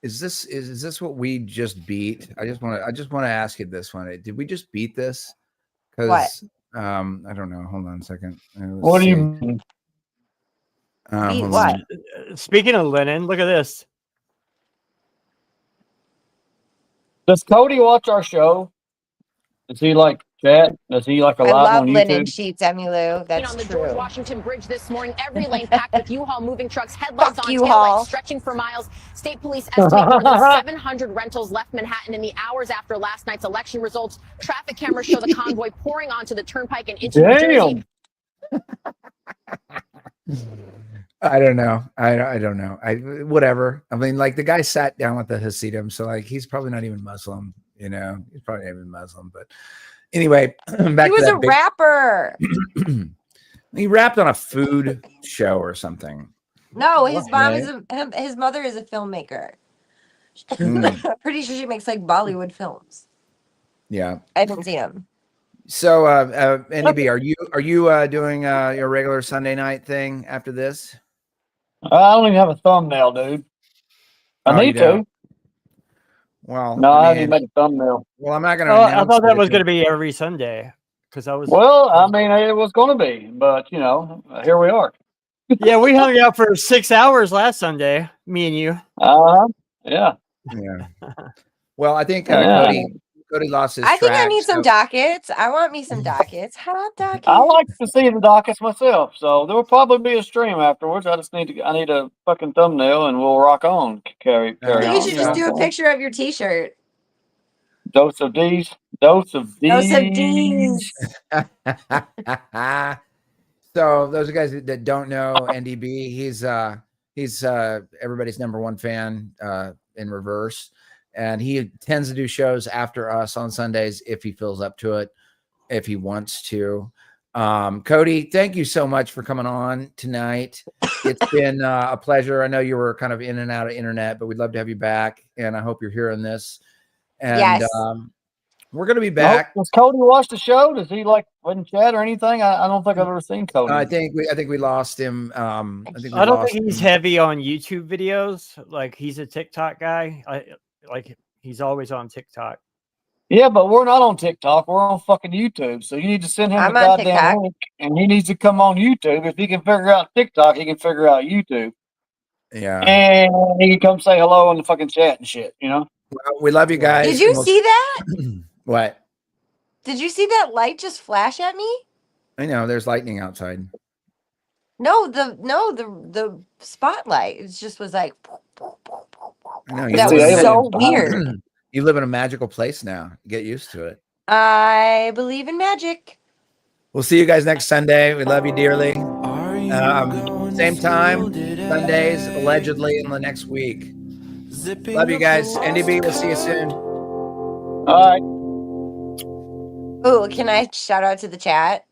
Is this what we just beat? I just want to ask you this one. Did we just beat this? Because I don't know. Hold on a second. What do you mean? Beat what? Speaking of Lennon, look at this. Does Cody watch our show? Does he like chat? Does he like a I live love on linen YouTube? sheets, Emmylou. That's on the true. George Washington Bridge this morning, every lane packed with U-Haul moving trucks, headlights Fuck on, U-Haul. taillights stretching for miles. State police estimate more than 700 rentals left Manhattan in the hours after last night's election results. Traffic cameras show the convoy pouring onto the turnpike and into New Jersey. I don't know. I don't know. Whatever. I mean, like, the guy sat down with the Hasidim, so like he's probably not even Muslim. You know, he's probably not even Muslim. But anyway, back He was a rapper. He rapped on a food show or something. No, his mom is his mother is a filmmaker. I'm pretty sure she makes like Bollywood films. Yeah, I haven't seen him. So, NDB, are you doing your regular Sunday night thing after this? I don't even have a thumbnail, dude. I need to. Well, no, I haven't made a thumbnail. Well, I'm not going to. I thought that was going to be every Sunday because I was. Well, I mean, it was going to be, but you know, here we are. Yeah, we hung out for 6 hours last Sunday, me and you. Yeah. Yeah. Well, I think Cody lost his. I think I track, need some dockets. I want me some dockets. Hot dockets. I like to see the dockets myself, so there will probably be a stream afterwards. I need a fucking thumbnail, and we'll rock on. Carry I think on. you should just do a picture of your T-shirt. Dose of D's. Dose of D's. Dose of D's. So those are guys that don't know NDB, he's everybody's number one fan in reverse. And he tends to do shows after us on Sundays if he feels up to it, if he wants to. Cody, thank you so much for coming on tonight. It's been a pleasure. I know you were kind of in and out of internet, but we'd love to have you back. And I hope you're hearing this. And yes. We're going to be back. Does Cody watch the show? Does he like in chat or anything? I don't think I've ever seen Cody. I think we lost him. I don't think he's heavy on YouTube videos. Like, he's a TikTok guy. He's always on TikTok. Yeah, but we're not on TikTok. We're on fucking YouTube. So you need to send him a goddamn link, and he needs to come on YouTube. If he can figure out TikTok, he can figure out YouTube. Yeah, and he can come say hello in the fucking chat and shit. You know. Well, we love you guys. Did you see that? What? Did you see that light just flash at me? I know there's lightning outside. No, the spotlight. It just was like. No, that was so weird. You live in a magical place now. Get used to it. I believe in magic. We'll see you guys next Sunday. We love you dearly. Same time, Sundays, allegedly in the next week. Love you guys. NDB, we'll see you soon. All right. Oh, can I shout out to the chat?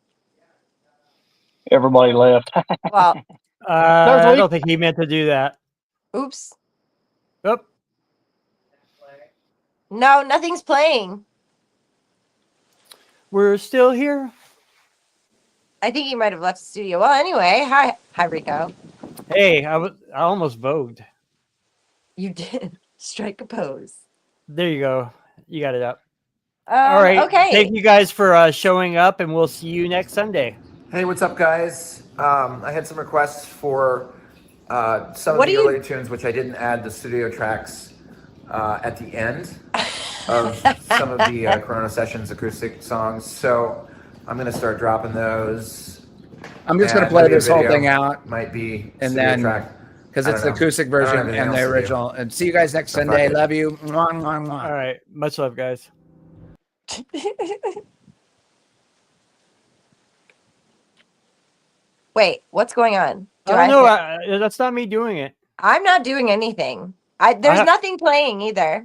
Everybody left. Well, I don't think he meant to do that. oops. Oop. No, nothing's playing. We're still here. I think he might have left the studio. Well, anyway, hi, Rico. Hey, I almost vogued. You did. Strike a pose. There you go. You got it up. All right. Okay. Thank you guys for showing up, and we'll see you next Sunday. Hey, what's up, guys? I had some requests for some What of do the you- earlier tunes, which I didn't add the studio tracks at the end of some of the Corona Sessions acoustic songs. So I'm going to start dropping those. I'm just going to play this whole thing out. Might be and then track. Because it's the acoustic version and the original. And see you guys next Sunday. Love you. Mwah, mwah, mwah. All right. Much love, guys. Wait, what's going on? I don't know. That's not me doing it. I'm not doing anything. There's nothing playing either.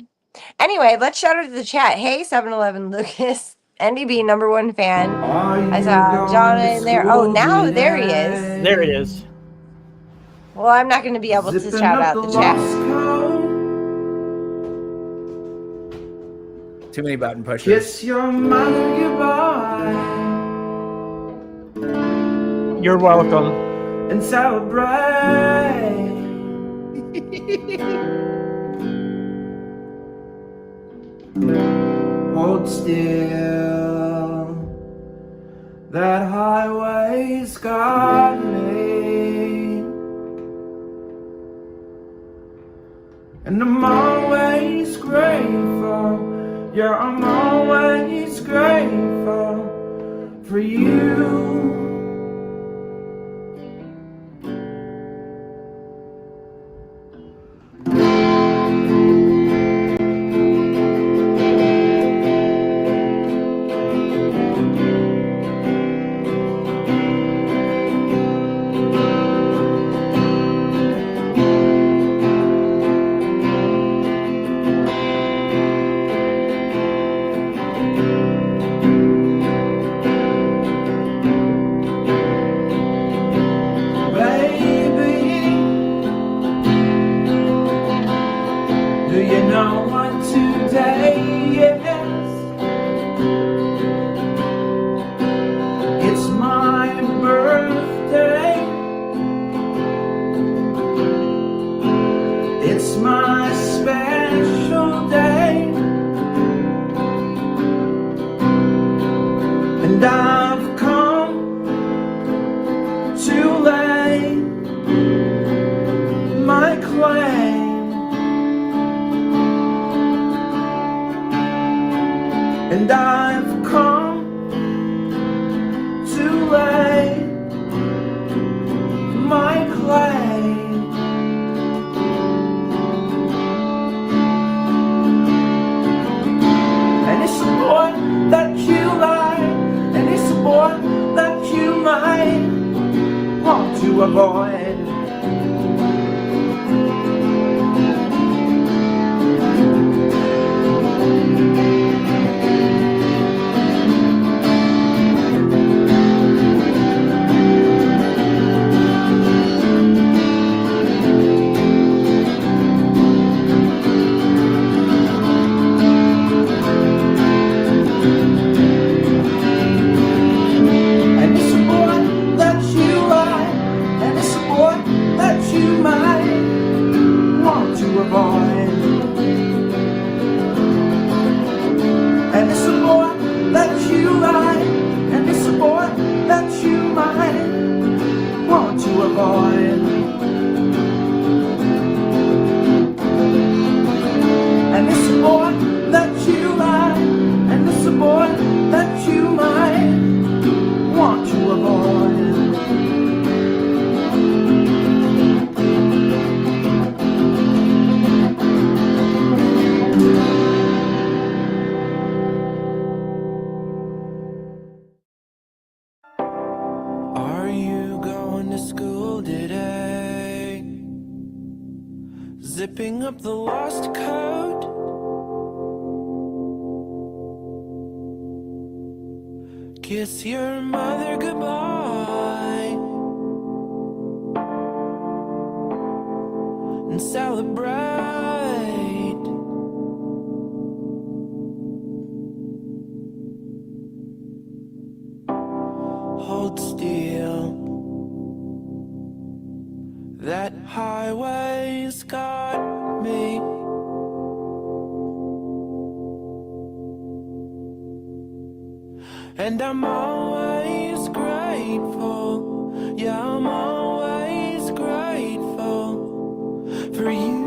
Anyway, let's shout out to the chat. Hey, 7-Eleven Lucas, NDB #1 fan. I saw John in there. Oh, now there he is. There it is. Well, I'm not going to be able to shout out the chat. Too many button pushers. Kiss your mother goodbye You're welcome. and celebrate. Hold still, that highway's got me, and I'm always grateful. Yeah, I'm always grateful for you. And I've come to lay my claim, and I've come to lay my claim. And it's a boy that you like, and it's a boy that you might want to avoid. And it's a boy that you like, and it's a boy that you might want to avoid. And it's a boy that you like, and it's a boy that you might want to avoid. Kiss your mother goodbye and celebrate. Hold still. That highway's got me. And I'm always grateful. Yeah, I'm always grateful for you.